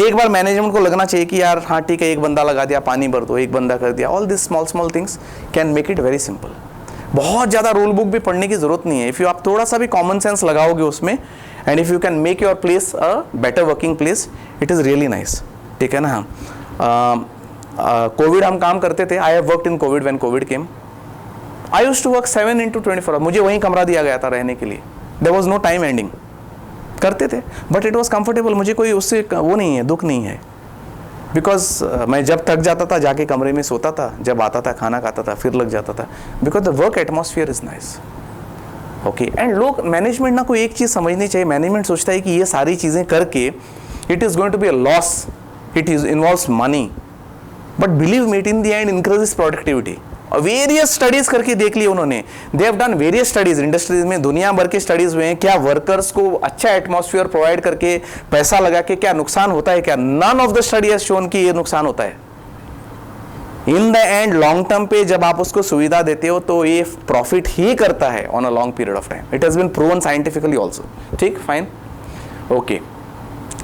एक बार मैनेजमेंट को लगना चाहिए कि यार हाँ ठीक है, एक बंदा लगा दिया, पानी भर दो, एक बंदा कर दिया, all this small small things can make it very simple. बहुत ज़्यादा रूल बुक भी पढ़ने की जरूरत नहीं है, इफ़ यू आप थोड़ा सा भी कॉमन सेंस लगाओगे उसमें, and if you can make your place a better working place, it is really nice, ठीक है ना। हाँ, कोविड हम काम करते थे, I have worked in Covid when Covid came, I used to work 7/24, मुझे वहीं कमरा दिया गया था रहने के लिए, there was no time ending, करते थे, बट इट वॉज कंफर्टेबल, मुझे कोई उससे वो नहीं है, दुख नहीं है, बिकॉज मैं जब थक जाता था जाके कमरे में सोता था, जब आता था खाना खाता था फिर लग जाता था, because the work atmosphere is nice, okay. And लोग, मैनेजमेंट ना, कोई एक चीज़ समझनी चाहिए, मैनेजमेंट सोचता है कि ये सारी चीज़ें करके it is going to be a loss, it is involves money, but believe me, it in the end increases productivity. Various studies करके देख लिए उन्होंने, they have done various studies, industries में दुनिया भर के स्टडीज हुए हैं, क्या वर्कर्स को अच्छा एटमॉस्फेयर प्रोवाइड करके पैसा लगा के क्या नुकसान होता है, क्या? None of the study has shown कि ये नुकसान होता है। In the end long term पे जब आप उसको सुविधा देते हो तो ये प्रॉफिट ही करता है on a long period of time, it has been proven scientifically also, ठीक, fine, okay.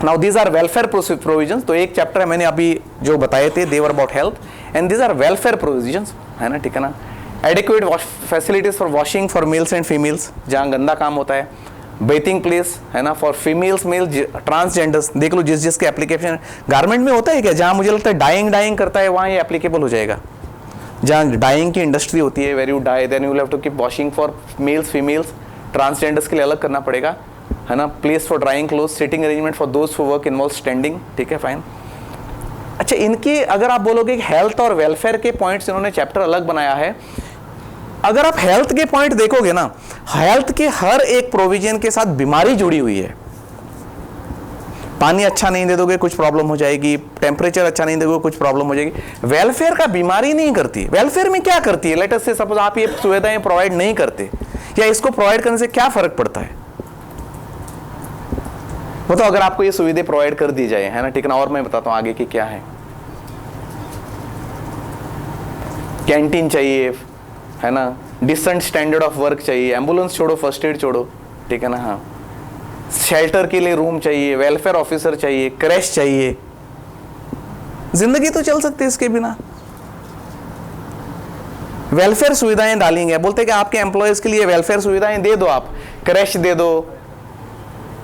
Now these are welfare provisions, तो एक चैप्टर है मैंने अभी जो बताए थे, they were about health, and these are welfare provisions, है ना, ठीक है ना। Adequate facilities for washing for males and females, जहाँ गंदा काम होता है, बेथिंग प्लेस, है ना, फॉर फीमेल्स, मेल, ट्रांसजेंडर्स, देख लो जिस जिसके एप्लीकेशन गारमेंट में होता है क्या, जहाँ मुझे लगता है डाइंग करता है वहाँ ये एप्लीकेबल हो जाएगा, जहाँ डाइंग की इंडस्ट्री होती है, where you dye then you have to keep washing for males females, transgenders के लिए अलग करना पड़ेगा, है ना। Place for drying cloth, sitting arrangement for those who work involve standing, ठीक है, फाइन। अच्छा, इनके अगर आप बोलोगे हेल्थ और वेलफेयर के पॉइंट्स इन्होंने चैप्टर अलग बनाया है, अगर आप हेल्थ के पॉइंट देखोगे ना, हेल्थ के हर एक प्रोविजन के साथ बीमारी जुड़ी हुई है। पानी अच्छा नहीं दे दोगे कुछ प्रॉब्लम हो जाएगी, टेम्परेचर अच्छा नहीं दोगे कुछ प्रॉब्लम हो जाएगी। वेलफेयर का बीमारी नहीं करती। वेलफेयर में क्या करती है, लेट अस से सपोज आप ये सुविधाएं प्रोवाइड नहीं करते, या इसको प्रोवाइड करने से क्या फर्क पड़ता है, वो तो अगर आपको ये सुविधाएं प्रोवाइड कर दी जाए, है ना, ठीक है ना। और मैं बताता हूं आगे की क्या है। कैंटीन चाहिए, है ना, डिसेंट स्टैंडर्ड ऑफ वर्क चाहिए, एम्बुलेंस छोड़ो, फर्स्ट एड छोड़ो, ठीक है ना, हाँ, शेल्टर के लिए रूम चाहिए, वेलफेयर ऑफिसर चाहिए, क्रैश चाहिए। जिंदगी तो चल सकती है इसके बिना। वेलफेयर सुविधाएं डालेंगे, बोलते कि आपके एम्प्लॉयज के लिए वेलफेयर सुविधाएं दे दो, आप क्रैश दे दो,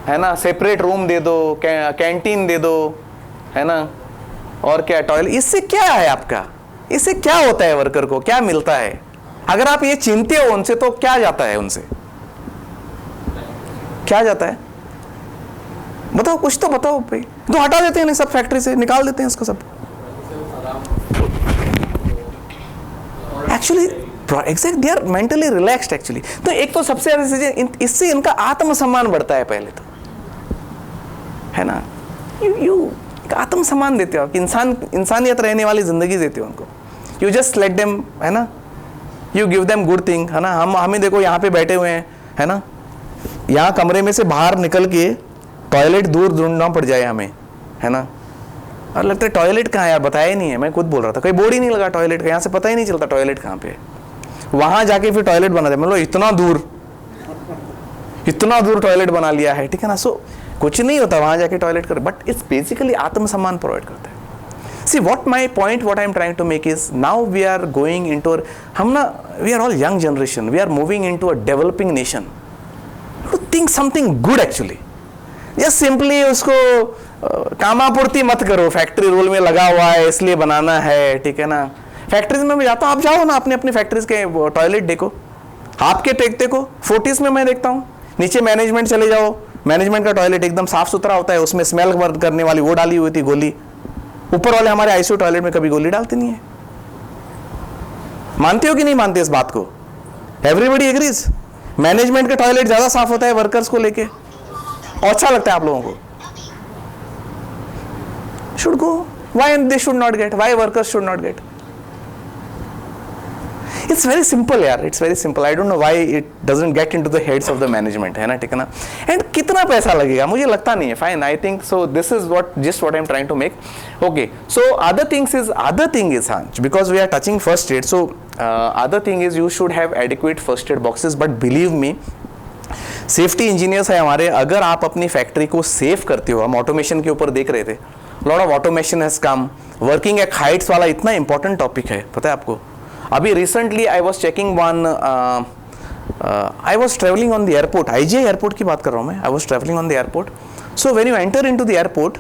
है ना, सेपरेट रूम दे दो, कैंटीन दे दो, है ना, और क्या टॉयलेट। इससे क्या है आपका, इससे क्या होता है, वर्कर को क्या मिलता है? अगर आप ये चिंते हो उनसे तो क्या जाता है, उनसे क्या जाता है बताओ, कुछ तो बताओ भाई। तो हटा देते हैं सब, फैक्ट्री से निकाल देते हैं इसको सब। Actually exact, they are mentally relaxed actually. तो एक तो सबसे ज्यादा चीजें, इससे इनका आत्मसम्मान बढ़ता है पहले तो, है ना। यू आत्मसम्मान देते हो आप, इंसानियत रहने वाली जिंदगी देते हो उनको। यू जस्ट लेट देम, है ना, you give them good thing, है ना। हमें देखो यहाँ पे बैठे हुए हैं, है ना, यहाँ कमरे में से बाहर निकल के टॉयलेट दूर ढूंढना पड़ जाए हमें, है ना। और लगता है टॉयलेट कहाँ है यार, बताया ही नहीं है। मैं खुद बोल रहा था, कोई बोर्ड ही नहीं लगा टॉयलेट का, यहाँ से पता ही नहीं चलता टॉयलेट कहाँ पे है। वहाँ जाके फिर टॉयलेट बना दे, मतलब इतना दूर टॉयलेट बना लिया है, ठीक है ना। सो कुछ नहीं होता वहाँ जाके टॉयलेट कर, बट इट्स बेसिकली आत्मसम्मान प्रोवाइड करता है। See what my point, what I am trying to make is, now we are going into, we are all young generation, we are moving into a developing nation. To think something good actually. Just simply उसको कामापूर्ति मत करो, factory rule में लगा हुआ है इसलिए बनाना है, ठीक है ना। फैक्ट्रीज में मैं जाता हूँ, आप जाओ ना अपने अपने फैक्ट्रीज के टॉयलेट देखो, आपके टेक देखो। फोर्टिस में मैं देखता हूँ, नीचे मैनेजमेंट चले जाओ, मैनेजमेंट का टॉयलेट एकदम साफ सुथरा होता है, उसमें स्मेल करने वाली वो डाली हुई थी गोली, ऊपर वाले हमारे आईसीयू टॉयलेट में कभी गोली डालते नहीं है। मानते हो कि नहीं मानते इस बात को? Everybody agrees. मैनेजमेंट का टॉयलेट ज्यादा साफ होता है वर्कर्स को लेके, और अच्छा लगता है आप लोगों को। Should go, why they should not get, why workers should not get? It's very simple यार, it's very simple. I don't know why it doesn't get into the heads of the management, है ना, ठीक है ना। And कितना पैसा लगेगा मुझे लगता नहीं है। Fine, I think so this is what I am trying to make. Okay, so other thing is हाँ, because we are touching first aid, so other thing is you should have adequate first aid boxes. But believe me, safety engineers है हमारे, अगर आप अपनी factory को save करते हो, हम ऑटोमेशन के ऊपर देख रहे थे, lot of automation has come, working at Heights वाला इतना इंपॉर्टेंट टॉपिक है, पता है आपको। अभी recently I was checking one, I was travelling on the airport, IGI airport की बात कर रहा हूँ मैं। I was travelling on the airport, so when you enter into the airport,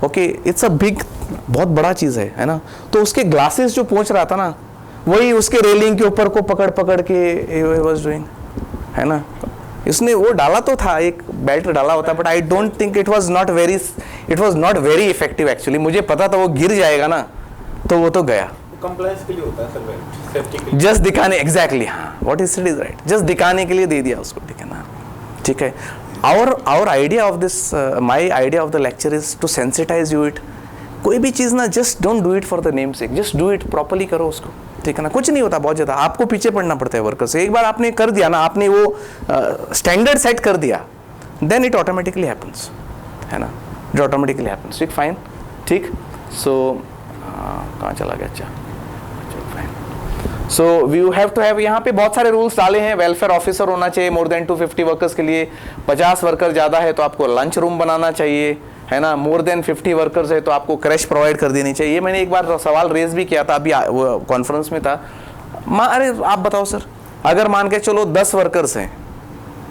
okay, it's a big, बहुत बड़ा चीज़ है ना। तो उसके ग्लासेस जो पहुँच रहा था ना, वही उसके रेलिंग के ऊपर को पकड़ पकड़ के वॉज डूइंग, है ना। इसने वो डाला तो था, एक बेल्ट डाला होता, but I don't think it was not very effective actually. मुझे पता था वो गिर जाएगा ना, तो वो तो गया। कंप्लायंस के लिए होता है सर, सेफ्टी के लिए। जस्ट दिखाने, एग्जैक्टली, हाँ, what is it is right, just दिखाने के लिए दे दिया उसको, ठीक है ना, ठीक है। Our idea of this, my idea of the lecture is to sensitise you it. कोई भी चीज़ ना, just don't do it for the name sake, just do it properly, करो उसको, ठीक है ना। कुछ नहीं होता बहुत ज़्यादा, आपको पीछे पड़ना पड़ता है वर्कर से। एक बार आपने कर दिया ना, आपने वो स्टैंडर्ड सेट कर दिया, देन इट ऑटोमेटिकली हैपन्स, है ना, इट ऑटोमेटिकली हैपन्स, ठीक, फाइन, ठीक। सो कहाँ चला गया? अच्छा, so we have to have, यहाँ पे बहुत सारे रूल्स डाले हैं। वेलफेयर ऑफिसर होना चाहिए मोर देन 250 वर्कर्स के लिए, 50 वर्कर ज़्यादा है तो आपको लंच रूम बनाना चाहिए, है ना। मोर देन 50 वर्कर्स है तो आपको क्रैश प्रोवाइड कर देनी चाहिए। मैंने एक बार सवाल रेज भी किया था, अभी कॉन्फ्रेंस में था। अरे आप बताओ सर, अगर मान के चलो 10 वर्कर्स हैं,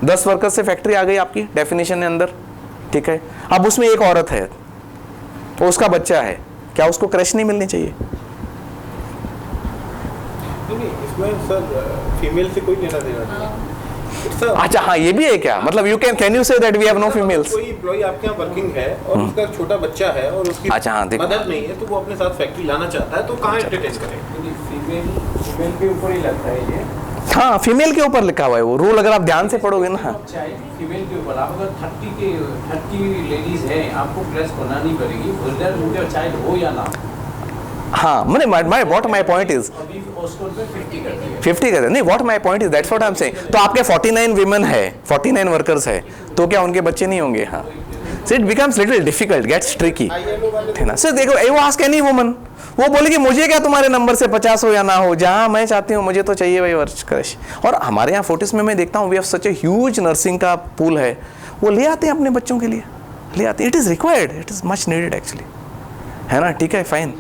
10 वर्कर्स से फैक्ट्री आ गई आपकी डेफिनेशन के अंदर, ठीक है। अब उसमें एक औरत है, तो उसका बच्चा है, क्या उसको क्रैश नहीं मिलनी चाहिए? नहीं, इसमें सर फीमेल से कोई लेना देना नहीं। अच्छा, हाँ, ये भी है क्या? मतलब can you say that we have no females? कोई एम्प्लॉय आपके यहाँ वर्किंग है और उसका छोटा बच्चा है और उसकी मदद नहीं है, तो वो अपने साथ फैक्ट्री लाना चाहता है, तो कहाँ एंटरटेन करें? फीमेल के ऊपर ही लगता है ये। हाँ, फीमेल के ऊपर लिखा हुआ है वो रूल, अगर आप ध्यान से पढ़ोगे ना। फीमेल के ऊपर, आप अगर 30 लेडीज हैं, आपको प्रेस बनानी पड़ेगी, होल्डर उनके चाइल्ड हो या ना। हाँ, मैंने व्हाट माय पॉइंट इज 50 कर नहीं, what my point is that's what I am saying. तो आपके 49 विमेन है, 49 वर्कर्स है, तो क्या उनके बच्चे नहीं होंगे? हाँ, so it becomes little difficult, gets tricky, है ना। सर देखो, वो आस्क एनी वुमन, वो बोलेगी मुझे क्या तुम्हारे नंबर से 50 हो या ना हो, जहाँ मैं चाहती हूँ मुझे तो चाहिए वही वर्कर्स। और हमारे यहाँ फोर्टिस में मैं देखता हूँ we have such a huge nursing का पूल है, वो ले आते हैं अपने बच्चों के लिए, ले आते हैं। It is required, it is much needed actually, है ना, ठीक है, fine.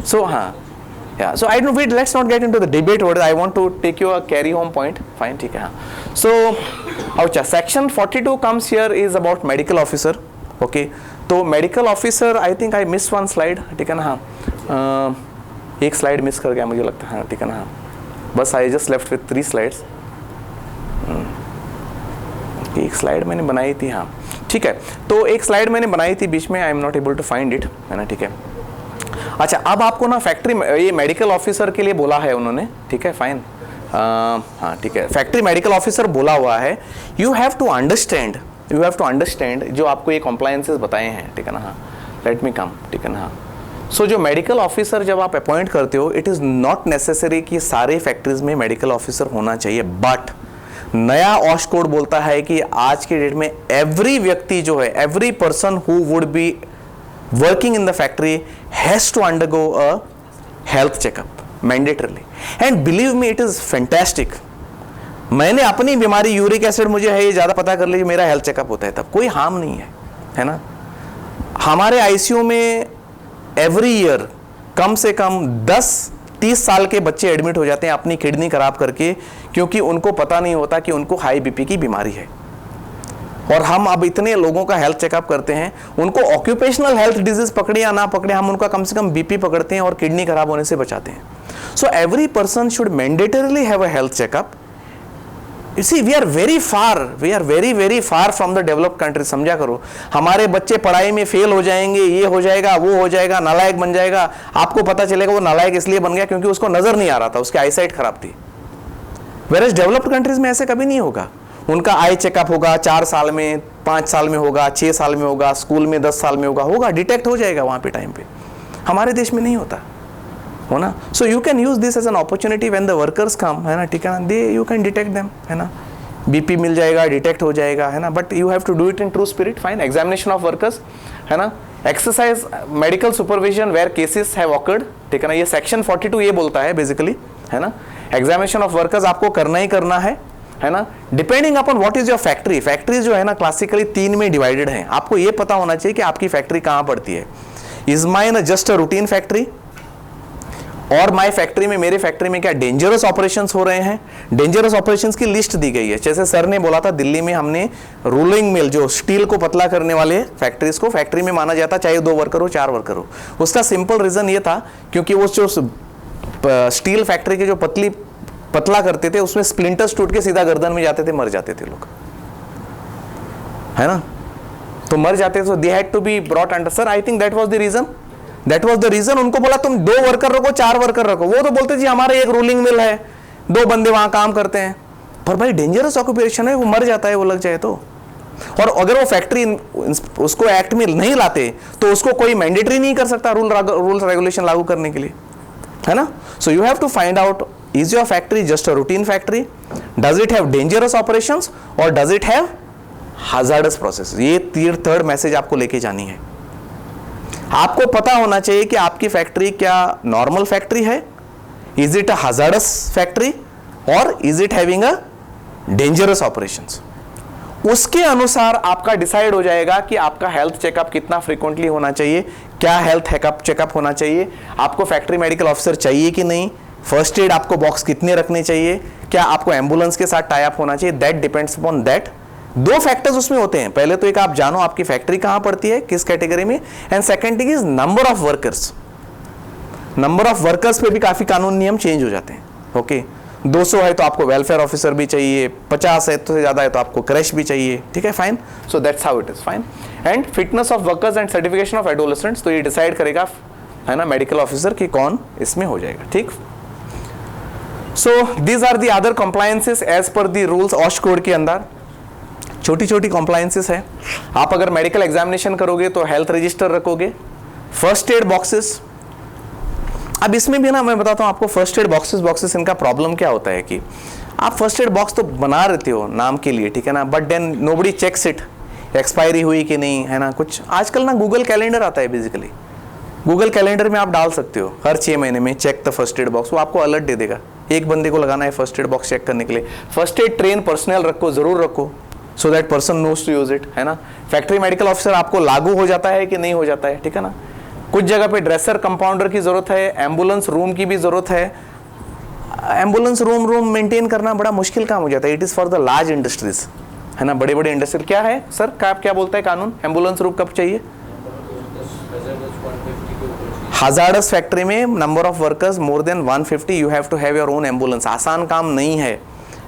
So, yeah. So I don't. Wait. Let's not get into the debate. What I want to take you a carry home point. Fine, ठीक है. So, अच्छा. Section 42 comes here is about medical officer. Okay. तो medical officer, I think I missed one slide. ठीक है ना, हाँ. एक slide miss कर गया मुझे लगता है, हाँ, ठीक है ना, हाँ. बस I just left with 3 slides. एक स्लाइड मैंने बनाई थी, हाँ, ठीक है। तो एक स्लाइड मैंने बनाई थी बीच में, I am not able to find it, है ना, ठीक है। अच्छा, अब आपको ना फैक्ट्री, ये मेडिकल ऑफिसर के लिए बोला है उन्होंने, ठीक है, फाइन, हाँ, ठीक है। फैक्ट्री मेडिकल ऑफिसर बोला हुआ है, यू हैव टू अंडरस्टैंड जो आपको ये कॉम्प्लायंसेस बताए हैं, ठीक है ना, हाँ, लेट मी कम, ठीक है ना, हाँ। सो जो मेडिकल ऑफिसर जब आप अपॉइंट करते हो, इट इज़ नॉट नेसेसरी कि सारे फैक्ट्रीज में मेडिकल ऑफिसर होना चाहिए, बट नया ऑश कोड बोलता है कि आज के डेट में एवरी व्यक्ति जो है, every person who would be working in the factory has to undergo a health checkup mandatorily, and believe me it is fantastic. मैंने अपनी बीमारी यूरिक एसिड मुझे है, ये ज़्यादा पता कर लीजिए, मेरा हेल्थ चेकअप होता है, तब कोई हार्म नहीं है, है ना। हमारे आईसीयू में एवरी ईयर कम से कम 10-30 साल के बच्चे एडमिट हो जाते हैं अपनी किडनी खराब करके, क्योंकि उनको पता नहीं होता कि उनको हाई बीपी की बीमारी है। और हम अब इतने लोगों का हेल्थ चेकअप करते हैं, उनको ऑक्यूपेशनल हेल्थ डिजीज पकड़े या ना पकड़े, हम उनका कम से कम बीपी पकड़ते हैं और किडनी खराब होने से बचाते हैं। So every person should mandatorily have a health checkup You see, we are very far from the developed countries. समझा करो, हमारे बच्चे पढ़ाई में फेल हो जाएंगे, ये हो जाएगा, वो हो जाएगा, नालायक बन जाएगा, आपको पता चलेगा वो नालायक इसलिए बन गया क्योंकि उसको नजर नहीं आ रहा था, उसकी आईसाइट खराब थी। Whereas डेवलप्ड कंट्रीज में ऐसे कभी नहीं होगा। उनका आई चेकअप होगा 4 साल में, 5 साल में होगा, 6 साल में होगा, स्कूल में 10 साल में होगा, डिटेक्ट हो जाएगा वहां पे टाइम पे। हमारे देश में नहीं होता, हो ना। So you can use this as an opportunity when the workers come, है ना, ठीक है ना, they you can detect them, है ना, बीपी मिल जाएगा, डिटेक्ट हो जाएगा, है ना, but you have to do it in true spirit. Fine, examination of workers, है ना, exercise medical supervision where cases have occurred, ठीक है ना, ये सेक्शन 42 ये बोलता है बेसिकली, है ना। एग्जामिनेशन ऑफ वर्कर्स आपको करना ही करना है ना, depending upon what is your factory. Factory जो है ना क्लासिकली 3 में डिवाइडेड है। आपको ये पता होना चाहिए कि आपकी फैक्ट्री कहाँ पड़ती है। Is mine just a routine factory, और माई फैक्ट्री में, मेरे फैक्ट्री में क्या डेंजरस ऑपरेशंस हो रहे हैं। डेंजरस ऑपरेशंस की लिस्ट दी गई है। जैसे सर ने बोला था, दिल्ली में हमने रोलिंग मिल, जो स्टील को पतला करने वाले फैक्ट्रीज को फैक्ट्री में माना जाता, चाहे 2 वर्कर हो 4 वर्कर हो। उसका सिंपल रीजन ये था क्योंकि वो जो स्टील फैक्ट्री के जो पतला करते थे उसमें स्प्लिंटर्स टूट के सीधा गर्दन में जाते थे, मर जाते थे लोग, है ना, तो मर जाते थे। So they had to be brought under. Sir I think that was the reason. उनको बोला तुम 2 वर्कर रखो, 4 वर्कर रखो, वो तो बोलते जी हमारे एक रोलिंग मिल है, 2 बंदे वहां काम करते हैं, पर भाई डेंजरस ऑक्यूपेशन है, वो मर जाता है वो लग जाए तो। और अगर वो फैक्ट्री उसको एक्ट में नहीं लाते तो उसको कोई मैंडेटरी नहीं कर सकता रूल्स रेगुलेशन लागू करने के लिए, है ना। So you have to find out, is your factory just a routine factory, does it have dangerous operations or does it have hazardous processes। ये थर्ड मैसेज आपको लेके जानी है। आपको पता होना चाहिए कि आपकी फैक्ट्री क्या नॉर्मल फैक्ट्री है, is it a hazardous factory और is it having a dangerous operations. उसके अनुसार आपका डिसाइड हो जाएगा कि आपका हेल्थ चेकअप कितना फ्रीक्वेंटली होना चाहिए, क्या हेल्थ चेकअप होना चाहिए, आपको फैक्ट्री मेडिकल ऑफिसर चाहिए कि नहीं, फर्स्ट एड आपको बॉक्स कितने रखने चाहिए, क्या आपको एम्बुलेंस के साथ टाई अप होना चाहिए। That depends upon that. 2 factors उसमें होते हैं। पहले तो एक आप जानो आपकी फैक्ट्री कहां पड़ती है, किस कैटेगरी में, and second thing is number of workers. Number of workers पे भी काफी कानून नियम चेंज हो जाते हैं। ओके, 200 है तो आपको वेलफेयर ऑफिसर भी चाहिए, 50 है तो ज्यादा है तो आपको क्रैश भी चाहिए, ठीक है, fine. So that's how it is, fine. And fitness of workers and certification of adolescents, तो ये डिसाइड करेगा, है ना, मेडिकल ऑफिसर कि कौन इसमें हो जाएगा, ठीक। So these are the other compliances as per the rules Osh code के अंदर। छोटी छोटी कंप्लायंसेस है। आप अगर मेडिकल एग्जामिनेशन करोगे तो हेल्थ रजिस्टर रखोगे, फर्स्ट एड बॉक्सेस। अब इसमें भी ना मैं बताता हूं आपको, फर्स्ट एड बॉक्सेस इनका प्रॉब्लम क्या होता है कि आप फर्स्ट एड बॉक्स तो बना रहते हो नाम के लिए, ठीक है ना, but then nobody checks it, expiry हुई कि नहीं, है ना। कुछ आजकल ना गूगल कैलेंडर आता है, बेसिकली गूगल कैलेंडर में आप डाल सकते हो हर 6 महीने में check the first aid box, वो आपको अलर्ट दे देगा। एक बंदे को लगाना है फर्स्ट एड बॉक्स चेक करने के लिए। फर्स्ट एड ट्रेन पर्सनल रखो, जरूर रखो, so that person knows to use it, है ना। फैक्ट्री मेडिकल ऑफिसर आपको लागू हो जाता है कि नहीं हो जाता है, ठीक है ना। कुछ जगह पे ड्रेसर कंपाउंडर की जरूरत है, एम्बुलेंस रूम की भी जरूरत है। एम्बुलेंस रूम मेंटेन करना बड़ा मुश्किल काम हो जाता है। It is for the large industries, है ना, बड़े बड़े इंडस्ट्री। क्या है सर, क्या बोलता है कानून, एम्बुलेंस रूम कब चाहिए? हजार्डस फैक्ट्री में number of workers more than 150 you have to have your own ambulance. आसान काम नहीं है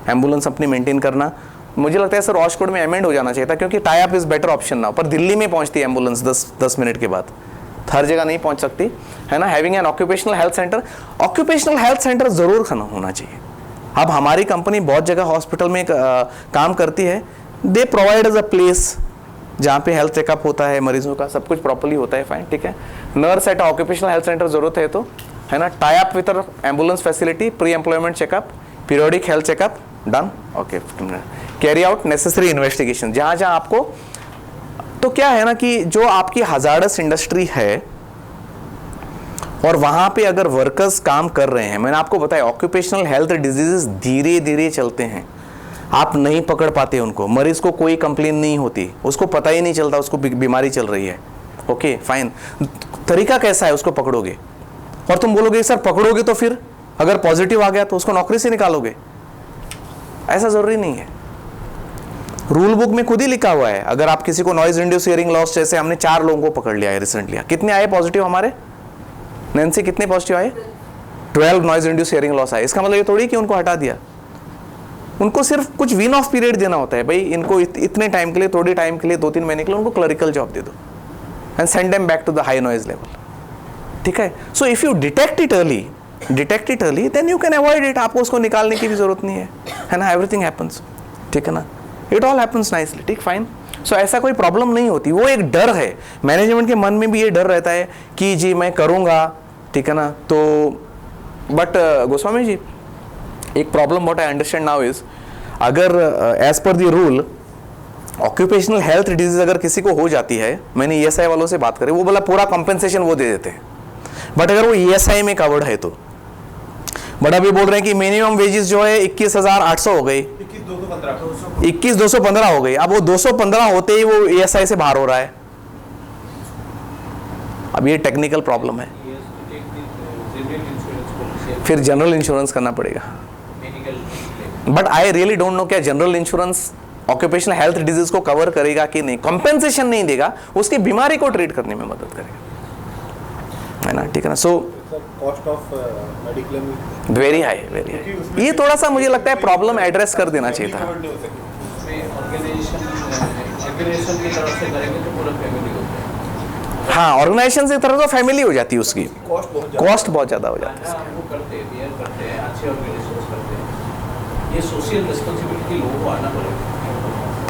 एम्बुलेंस अपनी मेंटेन करना। मुझे लगता है सर वॉश कोड में अमेंड हो जाना चाहिए था, क्योंकि tie up is better option ना। पर दिल्ली में पहुंचती है एम्बुलेंस 10 मिनट के बाद, हर जगह नहीं पहुंच सकती, है ना। Having an occupational health centre, occupational health centre जरूर होना चाहिए। अब हमारी कंपनी बहुत जगह हॉस्पिटल में काम करती है, they provide as a place जहाँ पे हेल्थ चेकअप होता है मरीजों का, सब कुछ प्रॉपर्ली होता है, फाइन, ठीक है। Nurse at occupational health centre जरूरत है तो, है ना। Tie up with ambulance facility, pre employment checkup, periodic health checkup done, okay. Carry out necessary investigation जहाँ जहाँ आपको। तो क्या है ना कि जो आपकी हजार्डस इंडस्ट्री है और वहां पे अगर वर्कर्स काम कर रहे हैं, मैंने आपको बताया ऑक्यूपेशनल हेल्थ डिजीजेस धीरे धीरे चलते हैं, आप नहीं पकड़ पाते उनको। मरीज को कोई कंप्लेन नहीं होती, उसको पता ही नहीं चलता उसको बीमारी चल रही है, ओके फाइन। तरीका कैसा है, उसको पकड़ोगे और तुम बोलोगे सर पकड़ोगे तो फिर अगर पॉजिटिव आ गया तो उसको नौकरी से निकालोगे, ऐसा जरूरी नहीं है। रूल बुक में खुद ही लिखा हुआ है, अगर आप किसी को नॉइज इंड्यूस हियरिंग लॉस, जैसे हमने 4 लोगों को पकड़ लिया है रिसेंटली, कितने आए पॉजिटिव हमारे, नैन्सी कितने पॉजिटिव आए? 12 नॉइज इंड्यूस हियरिंग लॉस आए। इसका मतलब ये थोड़ी कि उनको हटा दिया, उनको सिर्फ कुछ विन ऑफ पीरियड देना होता है, भाई इनको इतने टाइम के लिए, थोड़े टाइम के लिए, 2-3 महीने के लिए उनको क्लरिकल जॉब दे दो and send them back to the high noise level, ठीक है। So if you detect it early then you can avoid it, आपको उसको निकालने की भी जरूरत नहीं है ना, एवरीथिंग हैपन्स, ठीक है ना, इट ऑल हैपन्स नाइसली, ठीक, फाइन। सो ऐसा कोई प्रॉब्लम नहीं होती, वो एक डर है, मैनेजमेंट के मन में भी ये डर रहता है कि जी मैं करूँगा, ठीक है ना। तो बट गोस्वामी जी, एक problem what I understand now is, अगर as per the rule occupational health disease अगर किसी को हो जाती है, मैंने ESI वालों से बात करी, वो बोला पूरा कंपेंसेशन वो दे देते हैं, बट अगर वो ESI में कवर्ड है तो, बट अभी बोल रहे हैं कि मिनिमम वेजेस जो है 21,800 हो गई, 21,215 हो गई। अब वो 215 होते ही वो ESI से बाहर हो रहा है, अब ये टेक्निकल प्रॉब्लम है, फिर जनरल इंश्योरेंस करना पड़ेगा। But I really don't know क्या general insurance occupational health disease को कवर करेगा कि नहीं, कंपेंसेशन नहीं देगा, उसकी बीमारी को ट्रीट करने में मदद करेगा, है ना, ठीक है ना। So cost of mediclaim very high, ये थोड़ा सा मुझे लगता है प्रॉब्लम एड्रेस कर देना चाहिए था। हाँ, ऑर्गेनाइजेशन से तरह तो फैमिली हो जाती है उसकी, कॉस्ट बहुत ज़्यादा हो जाती है। वो करते हैं, बियर करते हैं, अच्छे ऑर्गेनाइजेशंस करते हैं, ये सोशल रिस्पांसिबिलिटी लोगों को आना पड़ेगा।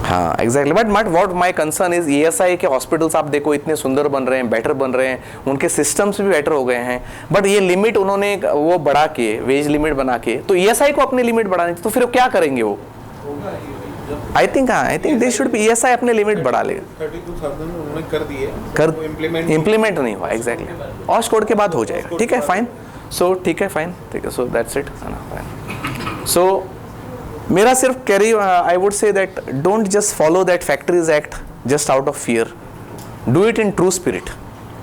हाँ exactly, but what my concern is ESI के हॉस्पिटल्स आप देखो इतने सुंदर बन रहे हैं, बेटर बन रहे हैं, उनके सिस्टम्स भी बेटर हो गए हैं, बट ये लिमिट उन्होंने वो बढ़ा के, वेज लिमिट बना के, तो ESI को अपनी लिमिट बढ़ानी, तो फिर क्या करेंगे वो? I think they should be, ESI अपने लिमिट बढ़ा लेगा। 32,000 उन्होंने कर दिए, इम्प्लीमेंट नहीं हुआ, एग्जैक्टली, ऑश कोड के बाद हो जाएगा, ठीक है, फाइन। सो ठीक है, फाइन, ठीक है, सो दैट्स इट, है ना, फाइन। सो मेरा सिर्फ carry, I would say that don't just follow that factories act just out of fear, do it in true spirit,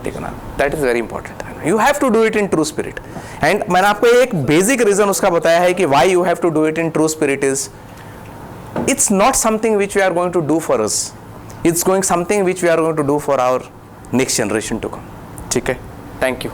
ठीक है ना, that is very important, you have to do it in true spirit. And मैंने आपको एक basic reason उसका बताया है कि why you have to do it in true spirit is, it's not something which we are going to do for us, it's something which we are going to do for our next generation to come, ठीक है, thank you।